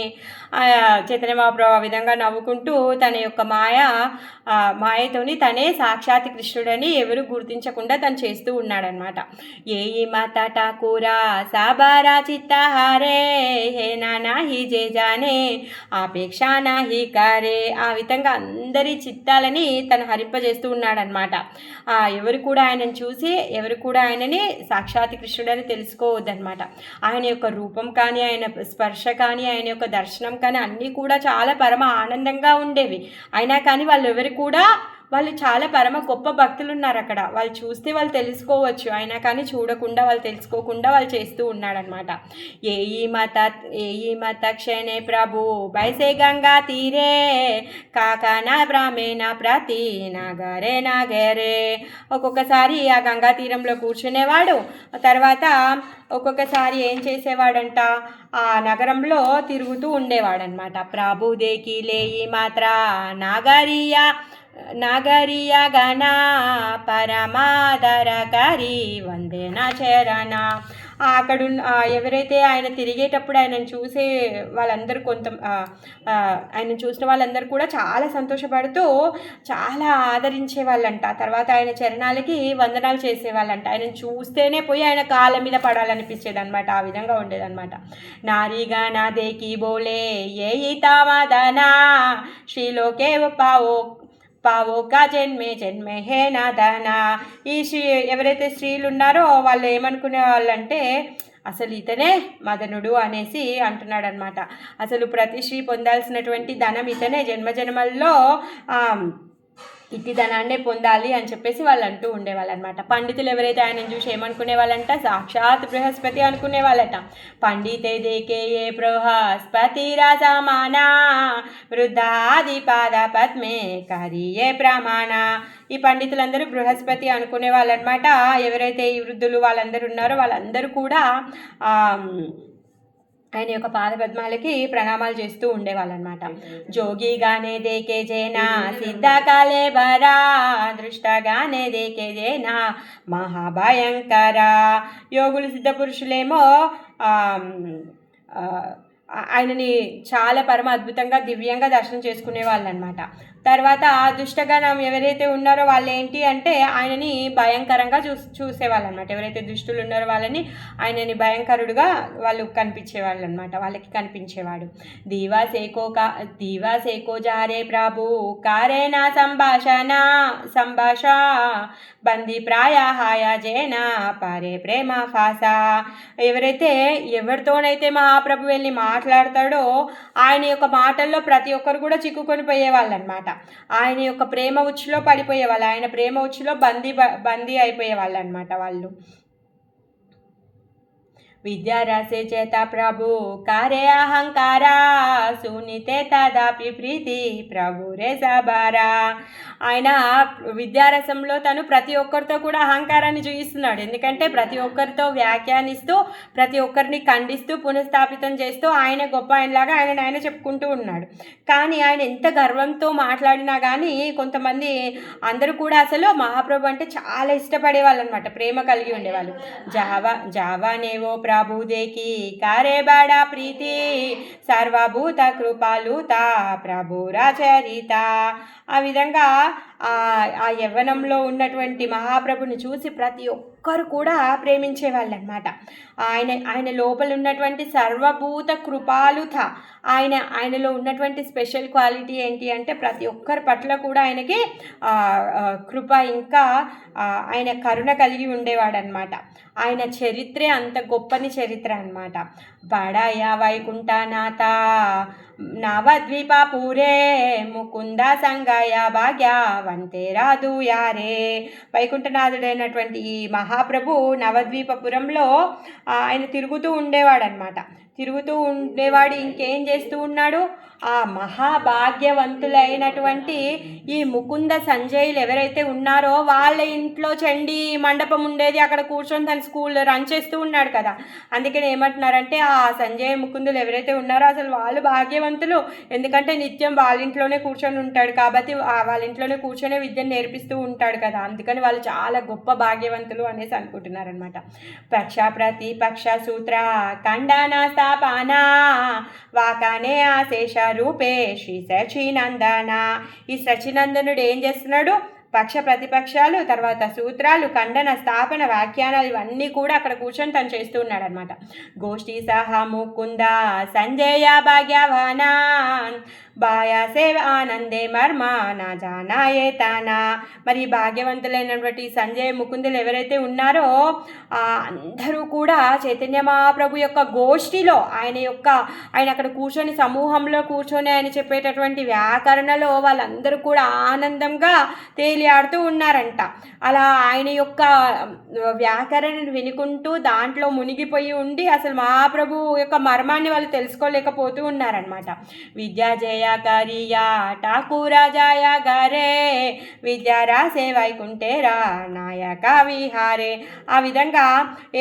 చైతన్య మహాప్రభు ఆ విధంగా నవ్వుకుంటూ తన యొక్క మాయతోని తనే సాక్షాత్ కృష్ణుడని ఎవరు గుర్తించకుండా తను చేస్తూ ఉన్నాడనమాట. ఏయి మాత ఠాకూరా సాబారా చిత్తహారే హే నానా హి జే జానే ఆపేక్ష నాహి కారే. ఆ విధంగా అందరి చిత్తాలని తను హరింపజేస్తూ ఉన్నాడనమాట. ఎవరు కూడా ఆయనను చూసి ఎవరు కూడా ఆయనని సాక్షాత్ కృష్ణుడని తెలుసుకోవద్దనమాట. ఆయన యొక్క రూపం కానీ, ఆయన స్పర్శ కానీ, ఆయన యొక్క దర్శనం కానీ అన్నీ కూడా చాలా పరమ ఆనందంగా ఉండేవి. అయినా కానీ వాళ్ళు చాలా పరమ గొప్ప భక్తులు ఉన్నారు అక్కడ, వాళ్ళు చూస్తే వాళ్ళు తెలుసుకోవచ్చు, అయినా కానీ చూడకుండా వాళ్ళు తెలుసుకోకుండా వాళ్ళు చేస్తూ ఉన్నాడనమాట. ఏయి మత క్షణే ప్రభు బైసే గంగా తీరే కాకనా బ్రాహ్మణ ప్రతి నాగరే. ఒక్కొక్కసారి ఆ గంగా తీరంలో కూర్చునేవాడు, తర్వాత ఒక్కొక్కసారి ఏం చేసేవాడంట, ఆ నగరంలో తిరుగుతూ ఉండేవాడనమాట. ప్రభు దేకి లేయి మాత్ర నాగరియా గనా పరమాదరకరి వందేన చరణ. అక్కడ ఎవరైతే ఆయన తిరిగేటప్పుడు ఆయనను చూసే వాళ్ళందరూ ఆయన చూసిన వాళ్ళందరూ కూడా చాలా సంతోషపడుతూ చాలా ఆదరించే వాళ్ళంట. తర్వాత ఆయన చరణాలకి వందనాలు చేసేవాళ్ళంట. ఆయనను చూస్తేనే పోయి ఆయన కాళ్ళ మీద పడాలనిపించేది అనమాట, ఆ విధంగా ఉండేదన్నమాట. నారీగా నా దేకి బోలే ఏ తామాదనా శ్రీలోకే పావో కా జన్మే హే నాదనా. ఎవరైతే స్త్రీలు ఉన్నారో వాళ్ళు ఏమనుకునే వాళ్ళంటే, అసలు ఇతనే మదనుడు అనేసి అంటున్నాడు అనమాట. అసలు ప్రతి స్త్రీ పొందాల్సినటువంటి ధనం ఇతనే, జన్మజన్మల్లో ఇట్టి ధనాన్నే పొందాలి అని చెప్పేసి వాళ్ళు అంటూ ఉండేవాళ్ళు అనమాట. పండితులు ఎవరైతే ఆయనను చూసి ఏమనుకునే వాళ్ళంట, సాక్షాత్ బృహస్పతి అనుకునే వాళ్ళట. పండితే దేకే ఏ బృహస్పతి రాజమానా వృద్ధాది పాద పద్మే కరియే ప్రమాణ. ఈ పండితులందరూ బృహస్పతి అనుకునే వాళ్ళనమాట. ఎవరైతే ఈ వృద్ధులు వాళ్ళందరూ ఉన్నారో వాళ్ళందరూ కూడా ఆయన యొక్క పాదపద్మాలకి ప్రణామాలు చేస్తూ ఉండేవాళ్ళనమాట. జోగిగానే దేకే జేనా సిద్ధకాలే బరా దృష్టగానే దేకే జేనా మహాభయంకర. యోగులు సిద్ధపురుషులేమో ఆయనని చాలా పరమ అద్భుతంగా దివ్యంగా దర్శనం చేసుకునే వాళ్ళు అనమాట. తర్వాత దుష్టగణం ఎవరైతే ఉన్నారో వాళ్ళు ఏంటి అంటే ఆయనని భయంకరంగా చూసేవాళ్ళు అనమాట. ఎవరైతే దుష్టులు ఉన్నారో వాళ్ళని ఆయనని భయంకరుడుగా వాళ్ళు కనిపించేవాళ్ళు అనమాట. వాళ్ళకి కనిపించేవాడు. దీవా సేకో జారే ప్రభు కారేనా సంభాష బందీ ప్రాయ హాయా జేనా పరే ప్రేమ ఫాసా. ఎవరైతే ఎవరితోనైతే మహాప్రభు వెళ్ళి మాట్లాడతాడో ఆయన యొక్క మాటల్లో ప్రతి ఒక్కరు కూడా చిక్కుకొని పోయేవాళ్ళు అనమాట. ఆయన యొక్క ప్రేమ ఉచ్చులో పడిపోయేవాళ్ళు, ఆయన ప్రేమ ఉచ్చులో బందీ అయిపోయేవాళ్ళు అనమాట వాళ్ళు. విద్యారసే చేత ప్రభు కారే అహంకారా సునితే తదాపి ప్రీతి ప్రభు రే సబారా. ఆయన విద్యారసంలో తను ప్రతి ఒక్కరితో కూడా అహంకారాన్ని చూపిస్తున్నాడు. ఎందుకంటే ప్రతి ఒక్కరితో వ్యాఖ్యానిస్తూ ప్రతి ఒక్కరిని ఖండిస్తూ పునఃస్థాపితం చేస్తూ ఆయన గొప్ప ఆయనలాగా ఆయన చెప్పుకుంటూ ఉన్నాడు. కానీ ఆయన ఎంత గర్వంతో మాట్లాడినా కానీ కొంతమంది అందరూ కూడా అసలు మహాప్రభు అంటే చాలా ఇష్టపడేవాళ్ళు అనమాట, ప్రేమ కలిగి ఉండేవాళ్ళు. జావానేవో ప్రభు దేకి కారే బాడా ప్రీతి సర్వభూత కృపాలుత ప్రభు రాచరిత. ఆ విధంగా ఆ యవ్వనంలో ఉన్నటువంటి మహాప్రభుని చూసి ప్రతి ఒక్కరు కూడా ప్రేమించేవాళ్ళు అనమాట. ఆయన లోపల ఉన్నటువంటి సర్వభూత కృపాలుత, ఆయనలో ఉన్నటువంటి స్పెషల్ క్వాలిటీ ఏంటి అంటే ప్రతి ఒక్కరి పట్ల కూడా ఆయనకి కృప, ఇంకా ఆయన కరుణ కలిగి ఉండేవాడనమాట. ఆయన చరిత్రే అంత గొప్పని చరిత్ర అనమాట. బడాయ వైకుంఠనాథ నవద్వీప పూరే ముకుంద సంగయ భాగ్యవంతే రాదు యారే. వైకుంఠనాథుడైనటువంటి ఈ మహాప్రభు నవద్వీపపురంలో ఆయన తిరుగుతూ ఉండేవాడనమాట. తిరుగుతూ ఉండేవాడు. ఇంకేం చేస్తూ ఉన్నాడు? ఆ మహాభాగ్యవంతులైనటువంటి ఈ ముకుంద సంజయులు ఎవరైతే ఉన్నారో వాళ్ళ ఇంట్లో చండీ మండపం ఉండేది, అక్కడ కూర్చొని తన స్కూల్ రన్ చేస్తూ ఉన్నాడు కదా. అందుకని ఏమంటున్నారంటే ఆ సంజయ్ ముకుందులు ఎవరైతే ఉన్నారో అసలు వాళ్ళు భాగ్యవంతులు. ఎందుకంటే నిత్యం వాళ్ళ ఇంట్లోనే కూర్చొని ఉంటాడు కాబట్టి, వాళ్ళ ఇంట్లోనే కూర్చొని విద్యను నేర్పిస్తూ ఉంటాడు కదా. అందుకని వాళ్ళు చాలా గొప్ప భాగ్యవంతులు అనేసి అనుకుంటున్నారనమాట. పక్ష ప్రతిపక్ష సూత్ర ఖండన స్థాపన వాకానే ఆశేష రూపే శ్రీ సచినందన. ఈ సచినందనుడు ఏం చేస్తున్నాడు? పక్ష ప్రతిపక్షాలు, తర్వాత సూత్రాలు, ఖండన, స్థాపన, వ్యాఖ్యానాలు ఇవన్నీ కూడా అక్కడ కూర్చొని తను చేస్తూ ఉన్నాడు అనమాట. గోష్ఠీ సహా ముకుంద సంజయ భాగ్యవానాన్ బాయాసే ఆనందే మర్మ నా జానాయే తానా. మరి భాగ్యవంతులైనటువంటి సంజయ్ ముకుందులు ఎవరైతే ఉన్నారో అందరూ కూడా చైతన్య మహాప్రభు యొక్క గోష్ఠిలో ఆయన అక్కడ కూర్చొని సమూహంలో కూర్చొని ఆయన చెప్పేటటువంటి వ్యాకరణలో వాళ్ళందరూ కూడా ఆనందంగా తేలియాడుతూ ఉన్నారంట. అలా ఆయన యొక్క వ్యాకరణను వినుకుంటూ దాంట్లో మునిగిపోయి ఉండి అసలు మహాప్రభు యొక్క మర్మాన్ని వాళ్ళు తెలుసుకోలేకపోతూ ఉన్నారనమాట. విద్యాజయ కరియా ఠాకూరా జాయ గరే విద్యారాసే వైకుంఠేరా నాయక విహారే. ఆ విధంగా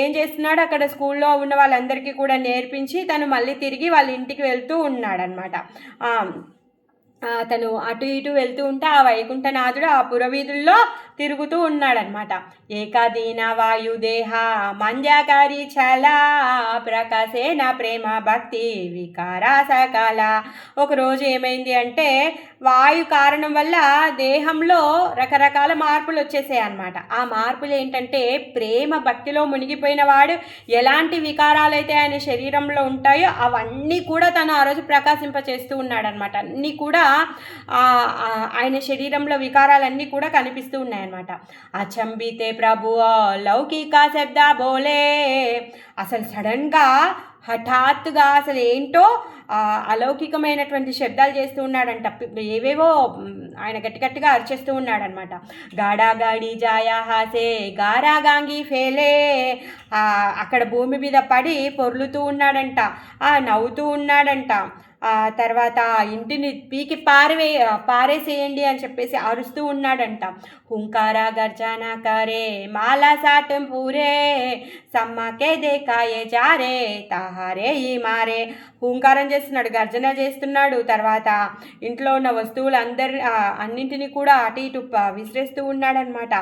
ఏం చేస్తున్నాడు? అక్కడ స్కూల్లో ఉన్న వాళ్ళందరికీ కూడా నేర్పించి తను మళ్ళీ తిరిగి వాళ్ళ ఇంటికి వెళ్తూ ఉన్నాడనమాట. తను అటు ఇటు వెళ్తూ ఉంటే ఆ వైకుంఠనాథుడు ఆ పురవీధుల్లో తిరుగుతూ ఉన్నాడనమాట. ఏకాదీన వాయుదేహ మంజాకారి చలా ప్రకాశేన ప్రేమ భక్తి వికార సకాల. ఒకరోజు ఏమైంది అంటే వాయు కారణం వల్ల దేహంలో రకరకాల మార్పులు వచ్చేసాయి అన్నమాట. ఆ మార్పులు ఏంటంటే ప్రేమ భక్తిలో మునిగిపోయిన వాడు ఎలాంటి వికారాలు అయితే ఆయన శరీరంలో ఉంటాయో అవన్నీ కూడా తను ఆ రోజు ప్రకాశింపచేస్తూ ఉన్నాడనమాట. అన్నీ కూడా ఆయన శరీరంలో వికారాలన్నీ కూడా కనిపిస్తూ ఉన్నాయన్నమాట. అనమాట. అచంబితే ప్రభు లౌకిక శబ్ద బోలే. అసలు సడన్గా హఠాత్తుగా అసలు ఏంటో అలౌకికమైనటువంటి శబ్దాలు చేస్తూ ఉన్నాడంట. ఏవేవో ఆయన గట్టి గట్టిగా అరిచేస్తూ ఉన్నాడనమాట. గాడా గాడి జాయా హాసే గారా గాంగి ఫేలే. అక్కడ భూమి మీద పడి పొర్లుతూ ఉన్నాడంట, నవ్వుతూ ఉన్నాడంట. తర్వాత ఇంటిని పీకి పారేసేయండి అని చెప్పేసి అరుస్తూ ఉన్నాడంట. హుంకారా గర్జానా కరే మాలా సాటం పూరే సమ్మకే దేకాయే జారే తాహారే ఈ మారే. హుంకారం చేస్తున్నాడు, గర్జన చేస్తున్నాడు. తర్వాత ఇంట్లో ఉన్న వస్తువులు అన్నింటినీ కూడా అటు ఇటు విసిరేస్తూ ఉన్నాడనమాట.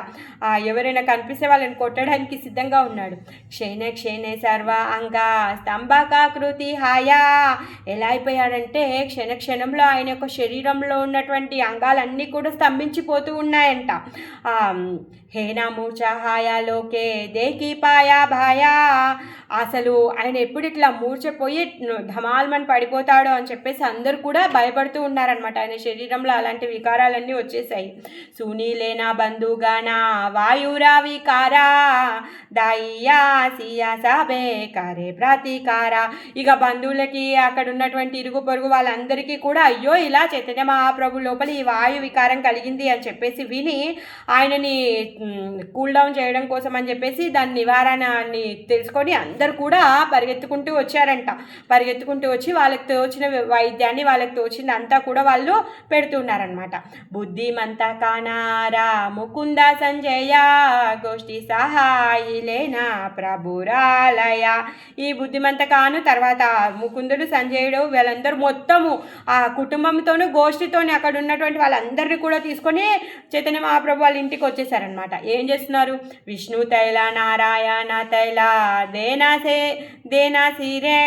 ఎవరైనా కనిపిస్తే వాళ్ళని కొట్టడానికి సిద్ధంగా ఉన్నాడు. క్షేణే క్షేణే సర్వ అంగా స్తంభకాకృతి హాయా. ఎలా అయిపోయాడంటే క్షణంలో ఆయన యొక్క శరీరంలో ఉన్నటువంటి అంగాలన్నీ కూడా స్తంభించిపోతూ ఉన్నాయంట. హేనా మూర్ఛా హాయా లోకే దేకి పాయా భాయా. అసలు ఆయన ఎప్పుడు ఇట్లా మూర్చపోయి ధమాల్మని పడిపోతాడో అని చెప్పేసి అందరూ కూడా భయపడుతూ ఉన్నారనమాట. ఆయన శరీరంలో అలాంటి వికారాలన్నీ వచ్చేసాయి. సునీలేనా బంధుగానా వాయురా వికారా దాయియా సియా సాబే కారే ప్రతీకారా. ఇక బంధువులకి అక్కడ ఉన్నటువంటి ఇరుగు పొరుగు వాళ్ళందరికీ కూడా అయ్యో ఇలా చైతన్య మహాప్రభు లోపల ఈ వాయు వికారం కలిగింది అని చెప్పేసి విని ఆయనని కూల్ డౌన్ చేయడం కోసం అని చెప్పేసి దాని నివారణని తెలుసుకొని అందరు కూడా పరిగెత్తుకుంటూ వచ్చారంట. పరిగెత్తుకుంటూ వచ్చి వాళ్ళకి తోచిన వైద్యాన్ని, వాళ్ళకి తోచింది అంతా కూడా వాళ్ళు పెడుతున్నారనమాట. బుద్ధిమంత కానారా ముకుంద సంజయ గోష్ఠి సహాయిలేనా ప్రభురాలయ. ఈ బుద్ధిమంత కాను తర్వాత ముకుందుడు సంజయుడు వీళ్ళందరూ మొత్తము ఆ కుటుంబంతోనూ గోష్ఠితోని అక్కడ ఉన్నటువంటి వాళ్ళందరినీ కూడా తీసుకొని చైతన్య మహాప్రభు వాళ్ళ ఇంటికి వచ్చేసారనమాట. ఏం చేస్తున్నారు? విష్ణు తైల నారాయణ తైల దేనా సిరే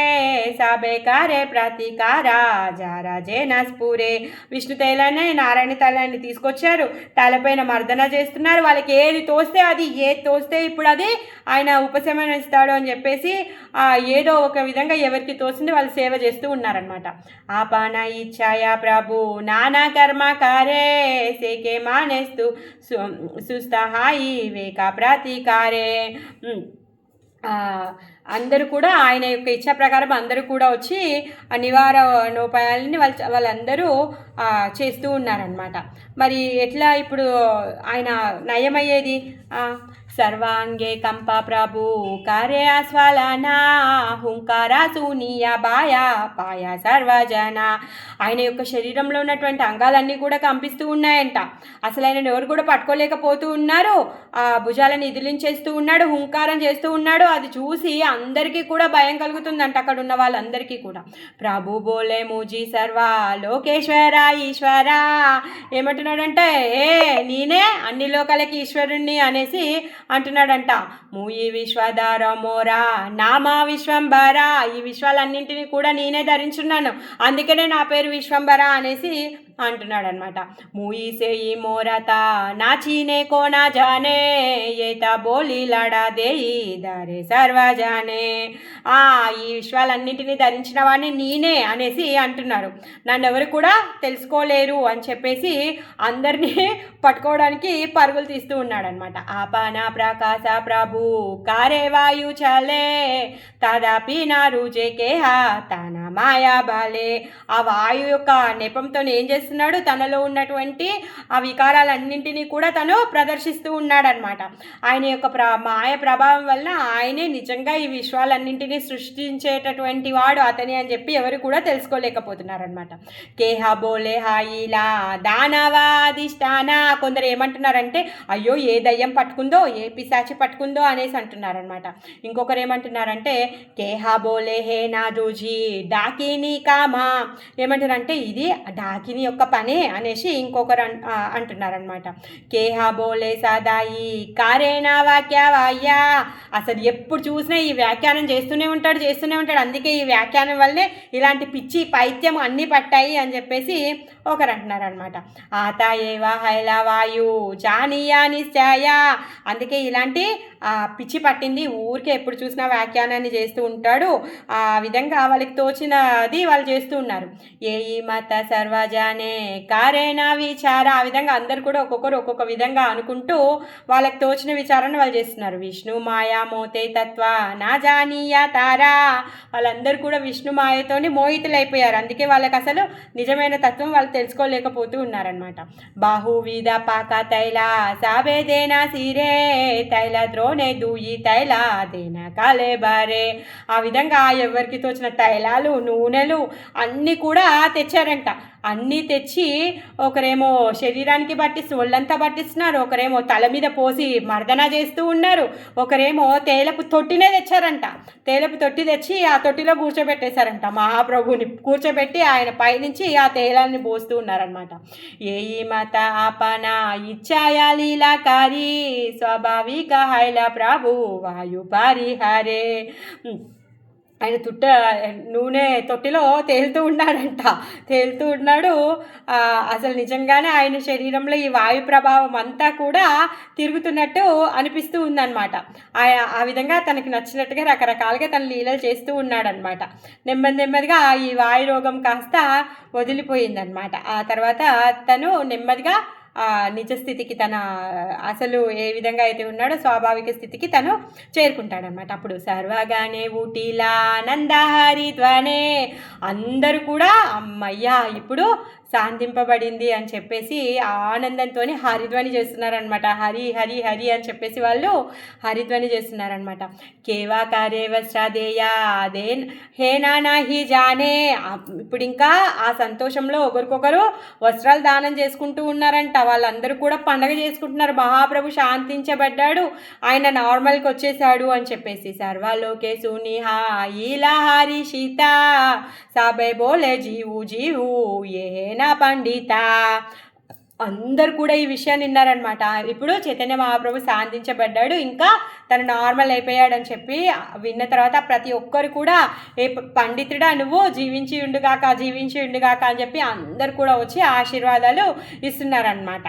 సబే కారే ప్రతీకారా జారా జేనా స్పూరే. విష్ణు తైలాన్ని నారాయణ తైలాన్ని తీసుకొచ్చారు, తలపైన మర్దన చేస్తున్నారు. వాళ్ళకి ఏది తోస్తే ఇప్పుడు అది ఆయన ఉపశమనిస్తాడు అని చెప్పేసి ఏదో ఒక విధంగా ఎవరికి తోసింది వాళ్ళు సేవ చేస్తూ ఉన్నారనమాట. ఆపాన ఇచ్చాయా ప్రభు నానా కర్మ కారే సేకే మానేస్తూ సుస్థహాయి వేక ప్రతీకారే. అందరూ కూడా ఆయన యొక్క ఇచ్చా ప్రకారం అందరూ కూడా వచ్చి నివారణోపాయాలని వాళ్ళందరూ చేస్తూ ఉన్నారనమాట. మరి ఎట్లా ఇప్పుడు ఆయన నయమయ్యేది? సర్వాంగే కంప ప్రభు కార్య ఆస్వాలనా హుంకారా సూనియా బాయా పాయా సర్వజన. ఆయన యొక్క శరీరంలో ఉన్నటువంటి అంగాలన్నీ కూడా కంపిస్తూ ఉన్నాయంట. అసలు ఆయన ఎవరు కూడా పట్టుకోలేకపోతూ ఉన్నారు. భుజాలను ఇదిలించేస్తూ ఉన్నాడు, హుంకారం చేస్తూ ఉన్నాడు. అది చూసి అందరికీ కూడా భయం కలుగుతుందంట, అక్కడ ఉన్న వాళ్ళందరికీ కూడా. ప్రభు బోలే మూజీ సర్వా లోకేశ్వర ఈశ్వర. ఏమంటున్నాడంటే నేనే అన్ని లోకాలకి ఈశ్వరుణ్ణి అనేసి అంటున్నాడంట. మూయి విశ్వధార మోరా నామా విశ్వంబర. ఈ విశ్వాలన్నింటినీ కూడా నేనే ధరించున్నాను, అందుకనే నా పేరు విశ్వంబర అనేసి అంటున్నాడు అనమాట. మూయి సే ఈ మోరత నా చీనే కోనా జానే ఏత బోలి లడా దేయి దారే సర్వజానే. ఈ విశ్వాలన్నింటినీ ధరించిన వాడిని నేనే అనేసి అంటున్నారు. నన్ను ఎవరు కూడా తెలుసుకోలేరు అని చెప్పేసి అందరినీ పట్టుకోవడానికి పరుగులు తీస్తూ ఉన్నాడనమాట. ఆపానా ప్రకాశ ప్రభు కారే వాయు చలే తదాపి నా రుజే కేహా తన మాయా బాలే. ఆ వాయు యొక్క నెపంతో ఏం చేస్తున్నాడు? తనలో ఉన్నటువంటి ఆ వికారాలన్నింటినీ కూడా తను ప్రదర్శిస్తూ ఉన్నాడనమాట. ఆయన యొక్క మాయ ప్రభావం వల్ల ఆయనే నిజంగా ఈ విశ్వాలన్నింటినీ సృష్టించేటటువంటి వాడు అతని అని చెప్పి ఎవరు కూడా తెలుసుకోలేకపోతున్నారనమాట. కేహా బోలే హాయిలా దానవాదిష్టానా. కొందరు ఏమంటున్నారంటే అయ్యో ఏ దయ్యం పట్టుకుందో, ఏ పిశాచి పట్టుకుందో అనేసి అంటున్నారనమాట. ఇంకొకరు ఏమంటున్నారంటే కేహా బోలే హే నా దూజీ డాకిని కామా. ఏమంటారంటే ఇది డాకిని యొక్క పనే అనేసి ఇంకొకరు అంటున్నారనమాట. కేహా బోలే సదాయి కారేనా వాక్య వాయ్యా. అసలు ఎప్పుడు చూసినా ఈ వ్యాఖ్యానం చేస్తూనే ఉంటాడు. అందుకే ఈ వ్యాఖ్యానం వల్లే ఇలాంటి పిచ్చి పైత్యం అన్నీ పట్టాయి అని చెప్పేసి ఒకరు అంటున్నారనమాట. ఆతా ఏవా హైలా వాయు జానియా నిశ్చయ. అందుకే ఇలాంటి పిచ్చి పట్టింది, ఊరికే ఎప్పుడు చూసినా వ్యాఖ్యానాన్ని చేస్తూ ఉంటాడు. ఆ విధంగా వాళ్ళకి తోచిన తోచినది వాళ్ళు చేస్తూ ఉన్నారు. ఏ ఈ మత సర్వజానే కారేనా విచార, ఆ విధంగా అందరు కూడా ఒక్కొక్కరు ఒక్కొక్క విధంగా అనుకుంటూ వాళ్ళకి తోచిన విచారాన్ని వాళ్ళు చేస్తున్నారు. విష్ణు మాయా మోతే తత్వ నా జానీయ తారా, వాళ్ళందరూ కూడా విష్ణు మాయతోని మోహితులైపోయారు. అందుకే వాళ్ళకి అసలు నిజమైన తత్వం వాళ్ళు తెలుసుకోలేకపోతూ ఉన్నారనమాట. బాహువిధ పాక తైల సాబేదేనా సీరే తైల ద్రోణే దూయి తైల దేనా కాలే బారే, ఆ విధంగా ఎవరికి తోచిన తైలాలు నూనెలు అన్నీ కూడా తెచ్చారంట. అన్నీ తెచ్చి ఒకరేమో శరీరానికి ఒళ్ళంతా పట్టిస్తున్నారు, ఒకరేమో తల మీద పోసి మర్దన చేస్తూ ఉన్నారు, ఒకరేమో తేలపు తొట్టినే తెచ్చారంట. తేలపు తొట్టి తెచ్చి ఆ తొట్టిలో కూర్చోబెట్టేశారంట. మహాప్రభుని కూర్చోబెట్టి ఆయన పైనుంచి ఆ తేలాన్ని పోస్తూ ఉన్నారనమాట. ఏ ఈ మత ఆపన ఇచ్చాయా లీలాకారి స్వాభావిక హైల ప్రభు వాయు పరిహరే, ఆయన నూనె తొట్టిలో తేలుతూ ఉన్నాడు. అసలు నిజంగానే ఆయన శరీరంలో ఈ వాయు ప్రభావం అంతా కూడా తిరుగుతున్నట్టు అనిపిస్తూ ఉందన్నమాట. ఆ విధంగా తనకి నచ్చినట్టుగా రకరకాలుగా తన లీలలు చేస్తూ ఉన్నాడనమాట. నెమ్మదిగా ఈ వాయు రోగం కాస్త వదిలిపోయిందనమాట. ఆ తర్వాత తను నెమ్మదిగా నిజస్థితికి, తన అసలు ఏ విధంగా అయితే ఉన్నాడో స్వాభావిక స్థితికి తను చేరుకుంటాడనమాట. అప్పుడు సర్వగానే ఊటీలా నందహరి ధ్వనే, అందరూ కూడా అమ్మయ్యా ఇప్పుడు శాంతింపబడింది అని చెప్పేసి ఆనందంతో హరిధ్వని చేస్తున్నారనమాట. హరి హరి హరి అని చెప్పేసి వాళ్ళు హరిధ్వని చేస్తున్నారనమాట. కేవా కారే వస్త్రాదేయా అదే హేనా హి జానే, ఇప్పుడు ఇంకా ఆ సంతోషంలో ఒకరికొకరు వస్త్రాలు దానం చేసుకుంటూ ఉన్నారంట. వాళ్ళందరూ కూడా పండగ చేసుకుంటున్నారు. మహాప్రభు శాంతించబడ్డాడు, ఆయన నార్మల్కి వచ్చేసాడు అని చెప్పేసి. సర్వలోకే సునిహా ఇలా హరి సీత సాబే బోలే జీవు ఏనా పండిత, అందరు కూడా ఈ విషయాన్ని విన్నారనమాట. ఇప్పుడు చైతన్య మహాప్రభు శాంతించబడ్డాడు, ఇంకా తను నార్మల్ అయిపోయాడని చెప్పి విన్న తర్వాత ప్రతి ఒక్కరు కూడా ఏ పండితుడా నువ్వు జీవించి ఉండుగాక అని చెప్పి అందరు కూడా వచ్చి ఆశీర్వాదాలు ఇస్తున్నారనమాట.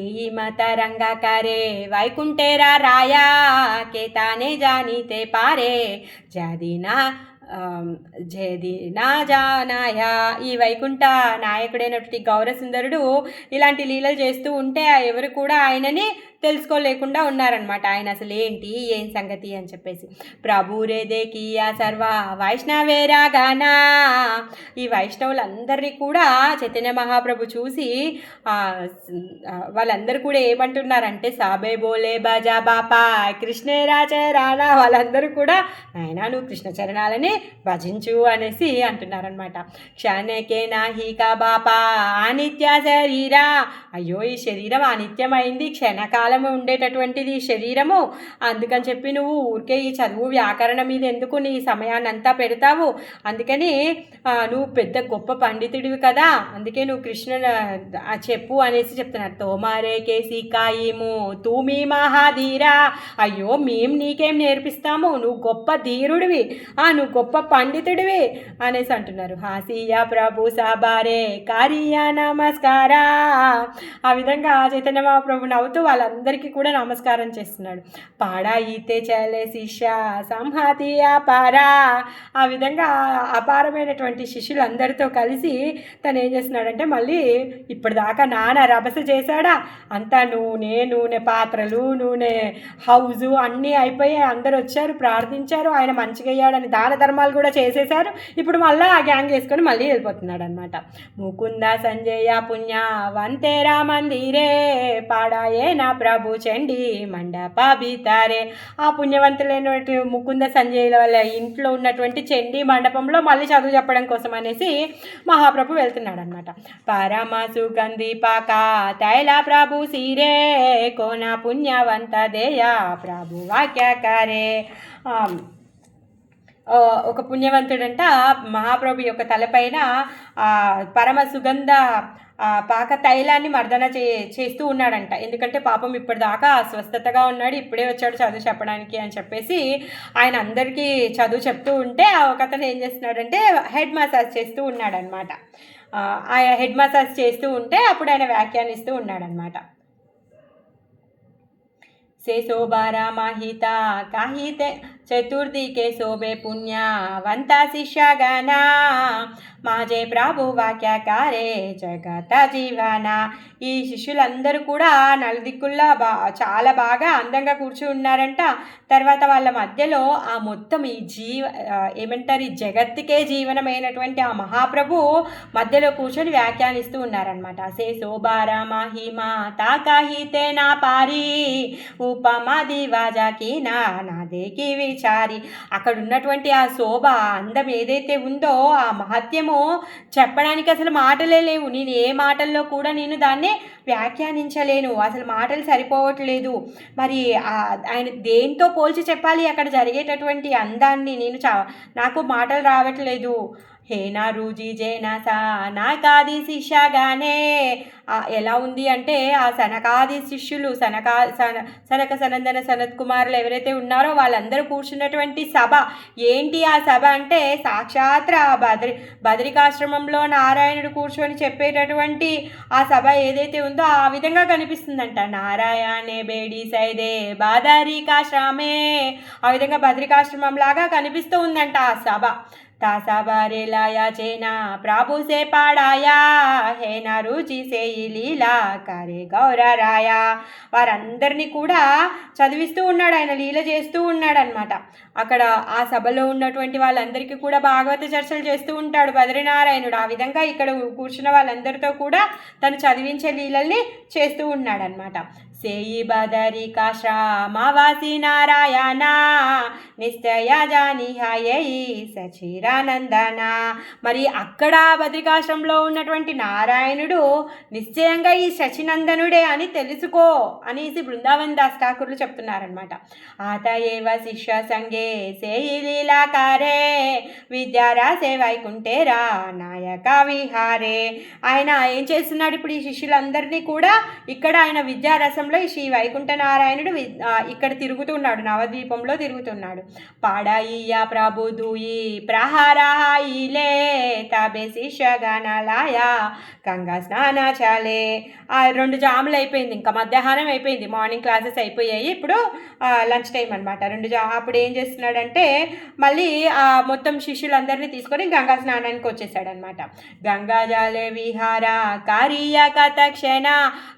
ఏ మత రంగా కరే వైకుంఠేరా రాయా కేతానే జానీతే పారే జాదీనా జేది నా జానాయ, ఈ వైకుంఠ నాయకుడైనటువంటి గౌరసుందరుడు ఇలాంటి లీలలు చేస్తూ ఉంటే ఎవరు కూడా ఆయనని తెలుసుకోలేకుండా ఉన్నారనమాట. ఆయన అసలు ఏంటి ఏం సంగతి అని చెప్పేసి. ప్రభురే దేకియా సర్వ వైష్ణవేరా గానా, ఈ వైష్ణవులందరినీ కూడా చైతన్య మహాప్రభు చూసి వాళ్ళందరూ కూడా ఏమంటున్నారంటే సాబే బోలే బజా బాపా కృష్ణేరా చరణా, వాళ్ళందరూ కూడా నాయనా నువ్వు కృష్ణ చరణాలని భజించు అనేసి అంటున్నారనమాట. క్షణకే నాహికా బాపా అనిత్య శరీరా, అయ్యో ఈ శరీరం అనిత్యమైంది, క్షణకాలం ఉండేటటువంటిది శరీరము, అందుకని చెప్పి నువ్వు ఊరికే ఈ చదువు వ్యాకరణ మీద ఎందుకు నీ సమయాన్ని అంతా పెడతావు, అందుకని నువ్వు పెద్ద గొప్ప పండితుడివి కదా, అందుకే నువ్వు కృష్ణ చెప్పు అనేసి చెప్తున్నారు. తోమారే కేసి కాయిము తూమి మహాధీరా, అయ్యో మేము నీకేం నేర్పిస్తాము, నువ్వు గొప్ప ధీరుడివి, నువ్వు గొప్ప పండితుడివి అనేసి అంటున్నారు. హాసియా ప్రభు సాబారే కారియా నమస్కారా, ఆ విధంగా చైతన్య మహాప్రభు నవ్వుతూ వాళ్ళందరికీ కూడా నమస్కారం చేస్తున్నాడు. పాడా ఈతే చలే శిష్య సంహాతియా పారా, ఆ విధంగా అపారమైనటువంటి శిష్యులందరితో కలిసి తను ఏం చేస్తున్నాడంటే మళ్ళీ ఇప్పటిదాకా నాన్న రభస చేశాడా, అంతా నూనె పాత్రలు నూనె హౌజు అన్నీ అయిపోయాయి, అందరు వచ్చారు ప్రార్థించారు, ఆయన మంచిగా అయ్యాడని దాన ధర్మాలు కూడా చేసేశారు, ఇప్పుడు మళ్ళీ ఆ గ్యాంగ్ వేసుకొని మళ్ళీ వెళ్ళిపోతున్నాడు అనమాట. ముకుంద సంజయ పుణ్య వంతేరా మందిరే పాడాయే నా ప్రభు చండి మండప బీతారే, ఆ పుణ్యవంతులైనటువంటి ముకుంద సంజయుల వల్ల ఇంట్లో ఉన్నటువంటి చండీ మండపంలో మళ్ళీ చదువు చెప్పడం కోసం అనేసి మహాప్రభు వెళ్తున్నాడు అనమాట. పరమ సుగంధి పాక తైల ప్రభు సీరే కోన పుణ్యవంత దేయా ప్రభు వాక్యకారే, ఒక పుణ్యవంతుడంట మహాప్రభు యొక్క తలపైన పరమ సుగంధ పాక తైలాన్ని మర్దన చేస్తూ ఉన్నాడంట. ఎందుకంటే పాపం ఇప్పటిదాకా అస్వస్థతగా ఉన్నాడు, ఇప్పుడే వచ్చాడు చదువు చెప్పడానికి అని చెప్పేసి ఆయన అందరికీ చదువు చెప్తూ ఉంటే ఒకతను ఏం చేస్తున్నాడంటే హెడ్ మసాజ్ చేస్తూ ఉన్నాడనమాట. ఆ హెడ్ మసాజ్ చేస్తూ ఉంటే అప్పుడు ఆయన వ్యాఖ్యానిస్తూ ఉన్నాడనమాట. से शोभारा माहिता काहिते चतुर्थी के शोभे पुण्यवंता शिष्यगणा మాజే ప్రభు వాక్యకారే జగత జీవన. ఈ శిష్యులందరూ కూడా నలుదిక్కుల్లా చాలా బాగా అందంగా కూర్చుని ఉన్నారంట. తర్వాత వాళ్ళ మధ్యలో ఆ మొత్తం ఈ ఏమంటారు, ఈ జగత్తుకే జీవనమైనటువంటి ఆ మహాప్రభు మధ్యలో కూర్చొని వ్యాఖ్యానిస్తూ ఉన్నారనమాట. సే శోభార మహిమ తాకాహితే నా పారి ఉపమా దివాజాకి నాదేకి విచారి. అక్కడ ఉన్నటువంటి ఆ శోభ, అందం ఏదైతే ఉందో, ఆ మహత్యం చెప్పడానికి అసలు మాటలే లేవు. నేను ఏ మాటల్లో కూడా నేను దాన్ని వ్యాఖ్యానించలేను, అసలు మాటలు సరిపోవట్లేదు. మరి ఆయన దేంతో పోల్చి చెప్పాలి అక్కడ జరిగేటటువంటి అందాన్ని? నాకు మాటలు రావట్లేదు. హేనా రూజీ జేనా సా నాకాది శిష్యగానే. ఎలా ఉంది అంటే ఆ సనకాది శిష్యులు సనక సనందన సనత్ కుమారులు ఎవరైతే ఉన్నారో వాళ్ళందరూ కూర్చున్నటువంటి సభ. ఏంటి ఆ సభ అంటే సాక్షాత్ బదరికాశ్రమంలో నారాయణుడు కూర్చొని చెప్పేటటువంటి ఆ సభ ఏదైతే ఉందో ఆ విధంగా కనిపిస్తుందంట. నారాయణే బేడి సైదే బాదరికాశ్రమే, ఆ విధంగా బదరికాశ్రమం లాగా కనిపిస్తూ ఉందంట ఆ సభ. तासाबारे लाया चेना प्रभु से पाड़ाया है ना रुचि से లీలా కరే గౌరరాయ. వారందరినీ కూడా చదివిస్తూ ఉన్నాడు ఆయన, లీల చేస్తూ ఉన్నాడు అనమాట. అక్కడ ఆ సభలో ఉన్నటువంటి వాళ్ళందరికీ కూడా భాగవత చర్చలు చేస్తూ ఉంటాడు బద్రీనారాయణుడు. ఆ విధంగా ఇక్కడ కూర్చున్న వాళ్ళందరితో కూడా తను చదివించే లీలల్ని చేస్తూ ఉన్నాడు అనమాట. సేయి బదరికాశ్రమవాసి నారాయణ నిశ్చయ జాని హాయయి సచిరానందన. మరి అక్కడ బద్రికాశ్రమంలో ఉన్నటువంటి నారాయణుడు నిశ్చయంగా ఈ సచినందనుడే అని తెలుసుకో అనేసి బృందావన్ దాస్ ఠాకూర్లు చెప్తున్నారనమాట. ఆత ఏవ శిష్య సంగే సేయి లీలాకారే విద్యారాసే వైకుంఠేరా నాయక విహారే. ఆయన ఏం చేస్తున్నాడు ఇప్పుడు? ఈ శిష్యులందరినీ కూడా ఇక్కడ ఆయన విద్యారసం ఈ శ్రీ వైకుంఠ నారాయణుడు ఇక్కడ తిరుగుతున్నాడు, నవద్వీపంలో తిరుగుతున్నాడు. పాడాయియా ప్రభు దూయి ప్రహారాయిలే తబే శిష్యగణలాయా గంగా స్నాన చాలే. 2 జాములు అయిపోయింది, ఇంకా మధ్యాహ్నం అయిపోయింది, మార్నింగ్ క్లాసెస్ అయిపోయాయి, ఇప్పుడు లంచ్ టైం అనమాట. అప్పుడు ఏం చేస్తున్నాడంటే మళ్ళీ మొత్తం శిష్యులందరినీ తీసుకొని గంగా స్నానానికి వచ్చేసాడనమాట. గంగా జాలే విహార కారియ కథక్షణ.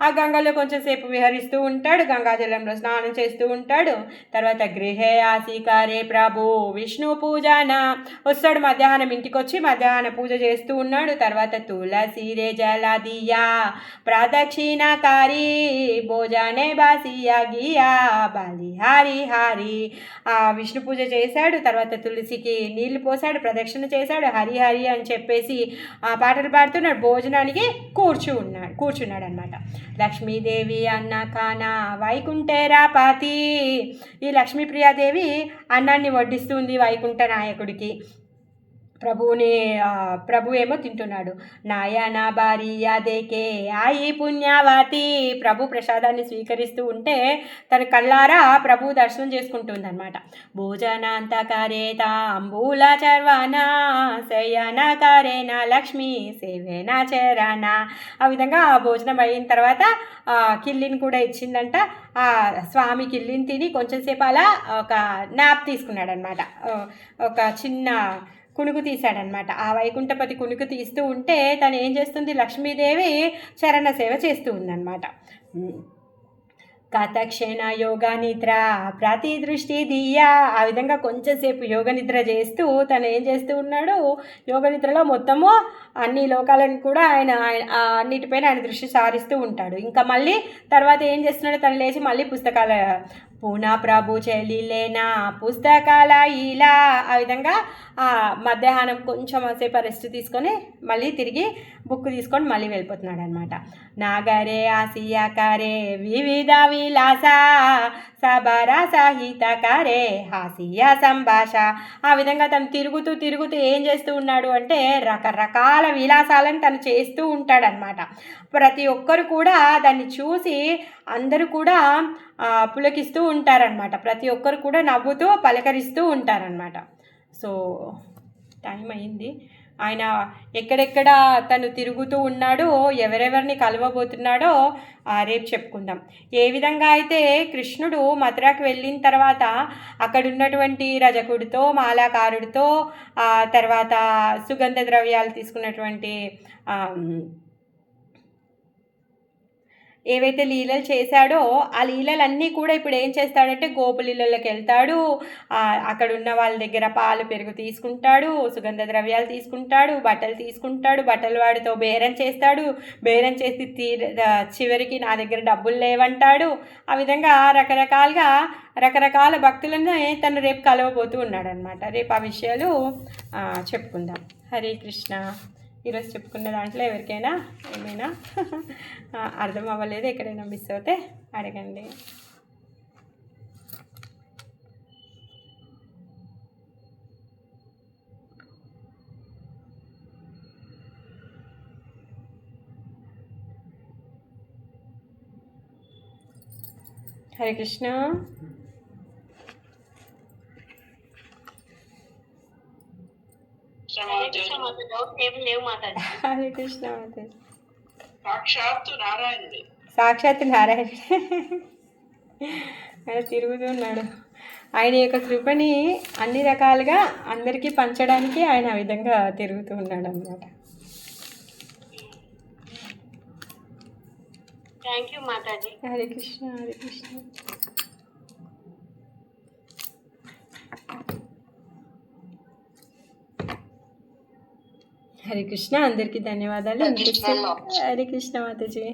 ఆ గంగలో కొంచెం సేపు విహరిస్తూ ఉంటాడు, గంగాజలంలో స్నానం చేస్తూ ఉంటాడు. తర్వాత గృహే ఆసికారే ప్రభు విష్ణు పూజన వస్తాడు. మధ్యాహ్నం ఇంటికి వచ్చి మధ్యాహ్న పూజ చేస్తూ ఉన్నాడు. తర్వాత తులసి రే జలదియా ప్రదక్షిణకారి భోజనే బాసియా గియా బలిహారి హారి. విష్ణు పూజ చేశాడు, తర్వాత తులసికి నీళ్లు పోసాడు, ప్రదక్షిణ చేశాడు, హరి హరి అని చెప్పేసి పాటలు పాడుతున్నాడు. భోజనానికి కూర్చున్నాడు అనమాట. లక్ష్మీదేవి అన్న కానా వైకుంఠేరా పాతి. ఈ లక్ష్మీప్రియాదేవి అన్నాన్ని వడ్డిస్తుంది వైకుంఠ నాయకుడికి. ప్రభు ఏమో తింటున్నాడు. నాయనా భార్య దేకే ఆయి పుణ్యవతి. ప్రభు ప్రసాదాన్ని స్వీకరిస్తూ ఉంటే తన కళ్ళారా ప్రభు దర్శనం చేసుకుంటుంది అనమాట. భోజనాంతకారే తాంబూల చర్వన శయన కరేనా లక్ష్మి సేవేనా చరణ. ఆ విధంగా భోజనం అయిన తర్వాత కిల్లిని కూడా ఇచ్చిందంట. ఆ స్వామి కిల్లిని తిని కొంచెంసేపు అలా ఒక నాప్ తీసుకున్నాడు అనమాట. ఒక చిన్న కునుకు తీశాడనమాట. ఆ వైకుంఠపతి కునుకు తీస్తూ ఉంటే తను ఏం చేస్తుంది, లక్ష్మీదేవి చరణ సేవ చేస్తూ ఉందన్నమాట. కథక్షణ యోగ నిద్ర ప్రతి దృష్టి దియ్యా. ఆ విధంగా కొంచెంసేపు యోగ నిద్ర చేస్తూ తను ఏం చేస్తూ ఉన్నాడు, యోగ నిద్రలో మొత్తము అన్ని లోకాలను కూడా ఆయన అన్నిటిపైన ఆయన దృష్టి సారిస్తూ ఉంటాడు. ఇంకా మళ్ళీ తర్వాత ఏం చేస్తున్నాడు, తను లేచి మళ్ళీ పుస్తకాల పూనా ప్రభు చెల్లిలేనా పుస్తకాల ఇలా. ఆ విధంగా మధ్యాహ్నం కొంచెం సేపు రెస్ట్ తీసుకొని మళ్ళీ తిరిగి బుక్ తీసుకొని మళ్ళీ వెళ్ళిపోతున్నాడు అనమాట. నాగరే ఆసియాకారే వివిధ విలాస సబర సాహితకారే హాసియా సంభాష. ఆ విధంగా తను తిరుగుతూ ఏం చేస్తూ ఉన్నాడు అంటే రకరకాల విలాసాలను తను చేస్తూ ఉంటాడనమాట. ప్రతి ఒక్కరు కూడా దాన్ని చూసి అందరూ కూడా పులకిస్తూ ఉంటారనమాట. ప్రతి ఒక్కరు కూడా నవ్వుతూ పలకరిస్తూ ఉంటారనమాట. సో టైం అయింది. ఆయన ఎక్కడెక్కడ తను తిరుగుతూ ఉన్నాడో, ఎవరెవరిని కలవబోతున్నాడో రేపు చెప్పుకుందాం. ఏ విధంగా అయితే కృష్ణుడు మథురాకి వెళ్ళిన తర్వాత అక్కడ ఉన్నటువంటి రజకుడితో, మాలాకారుడితో, తర్వాత సుగంధ ద్రవ్యాలు తీసుకున్నటువంటి ఏవైతే లీలలు చేశాడో ఆ లీలలన్నీ కూడా ఇప్పుడు ఏం చేస్తాడంటే గోపులీలలోకి వెళ్తాడు. అక్కడ ఉన్న వాళ్ళ దగ్గర పాలు పెరుగు తీసుకుంటాడు, సుగంధ ద్రవ్యాలు తీసుకుంటాడు, బట్టలు తీసుకుంటాడు, బట్టల వాడితో బేరం చేస్తాడు, బేరం చేసి చివరికి నా దగ్గర డబ్బులు లేవంటాడు. ఆ విధంగా రకరకాల భక్తులను తను రేపు కలవబోతూ ఉన్నాడనమాట. రేపు ఆ విషయాలు చెప్పుకుందాం. హరే కృష్ణ. ఈరోజు చెప్పుకున్న దాంట్లో ఎవరికైనా ఏమైనా అర్థం అవ్వలేదు, ఎక్కడైనా మిస్ అవుతే అడగండి. హరే కృష్ణ. హరే కృష్ణ. సాక్షాత్ నారాయణుడే ఆయన తిరుగుతున్నాడు. ఆయన యొక్క కృపని అన్ని రకాలుగా అందరికీ పంచడానికి ఆయన ఆ విధంగా తిరుగుతూ ఉన్నాడు అన్నమాట. థ్యాంక్ యూ మాతాజీ. హరే కృష్ణ. హరే కృష్ణ. హరే కృష్ణ. అందరికీ ధన్యవాదాలు. హరే కృష్ణ మాతాజీ.